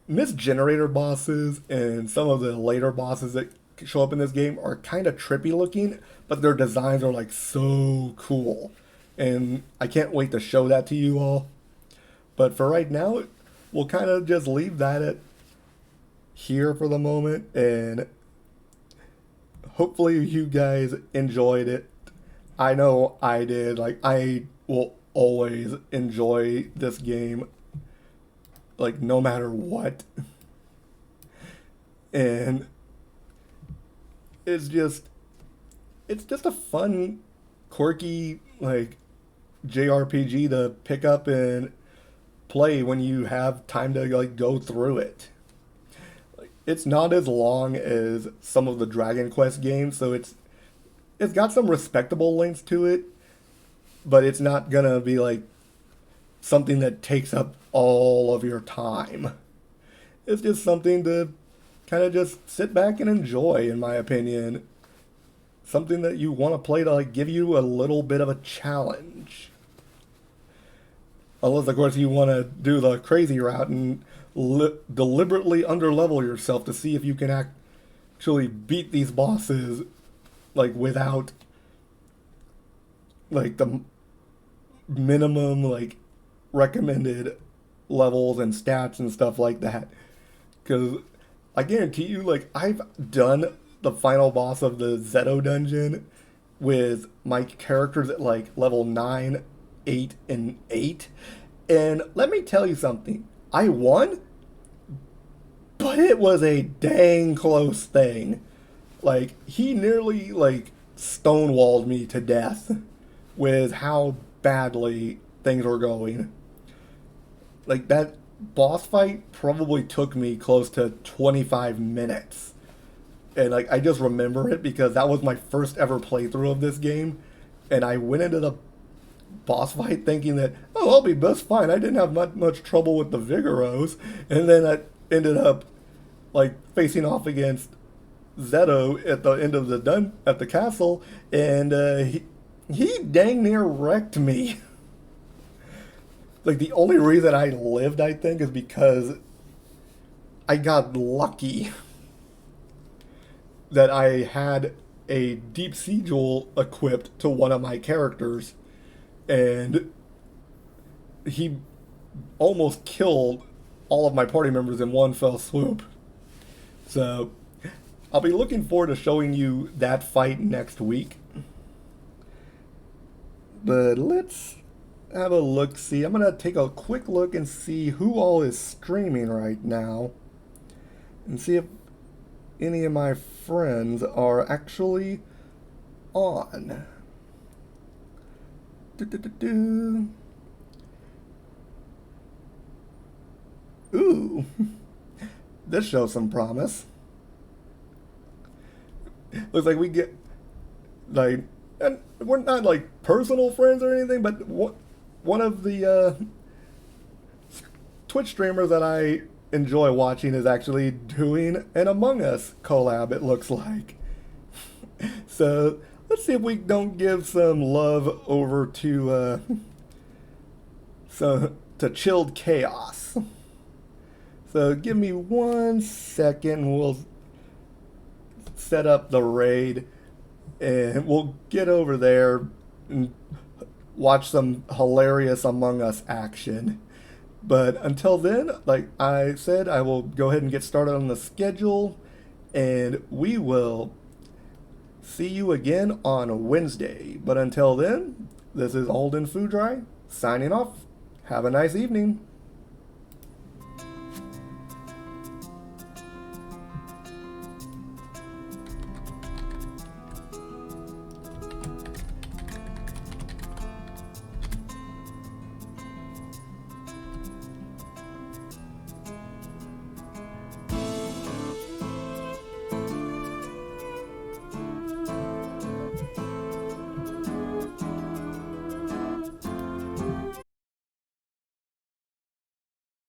mist generator bosses and some of the later bosses that show up in this game are kind of trippy looking, but their designs are like so cool. And I can't wait to show that to you all. But for right now, we'll kind of just leave that at here for the moment, and hopefully you guys enjoyed it. I know I did. Like I will always enjoy this game, like no matter what. And it's just a fun, quirky like JRPG to pick up and play when you have time to like go through it. It's not as long as some of the Dragon Quest games, so it's got some respectable lengths to it, but it's not gonna be like something that takes up all of your time. It's just something to kind of just sit back and enjoy, in my opinion. Something that you want to play to like give you a little bit of a challenge. Unless, of course, you want to do the crazy route and deliberately underlevel yourself to see if you can actually beat these bosses like without like the minimum like recommended levels and stats and stuff like that. Because I guarantee you, like I've done the final boss of the Zeto dungeon with my characters at like level 9, 8, and 8. And let me tell you something. I won, but it was a dang close thing. Like, he nearly, like, stonewalled me to death with how badly things were going. Like, that boss fight probably took me close to 25 minutes. And, like, I just remember it because that was my first ever playthrough of this game. And I went into the boss fight thinking that, oh, I'll be just fine. I didn't have much trouble with the Vigoros. And then I ended up, like, facing off against Zeto at the end of at the castle, and he dang near wrecked me. Like, the only reason I lived, I think, is because I got lucky that I had a deep sea jewel equipped to one of my characters, and he almost killed all of my party members in one fell swoop. So I'll be looking forward to showing you that fight next week. But let's have a look-see. I'm going to take a quick look and see who all is streaming right now. And see if any of my friends are actually on. Do-do-do-do. Ooh, this shows some promise. Looks like we get like, and we're not like personal friends or anything, but one of the Twitch streamers that I enjoy watching is actually doing an Among Us collab, it looks like. So let's see if we don't give some love over to to Chilled Chaos. So give me 1 second, we'll set up the raid and we'll get over there and watch some hilarious Among Us action. But until then, like I said, I will go ahead and get started on the schedule, and we will see you again on Wednesday. But until then, this is Alden Foodry signing off. Have a nice evening.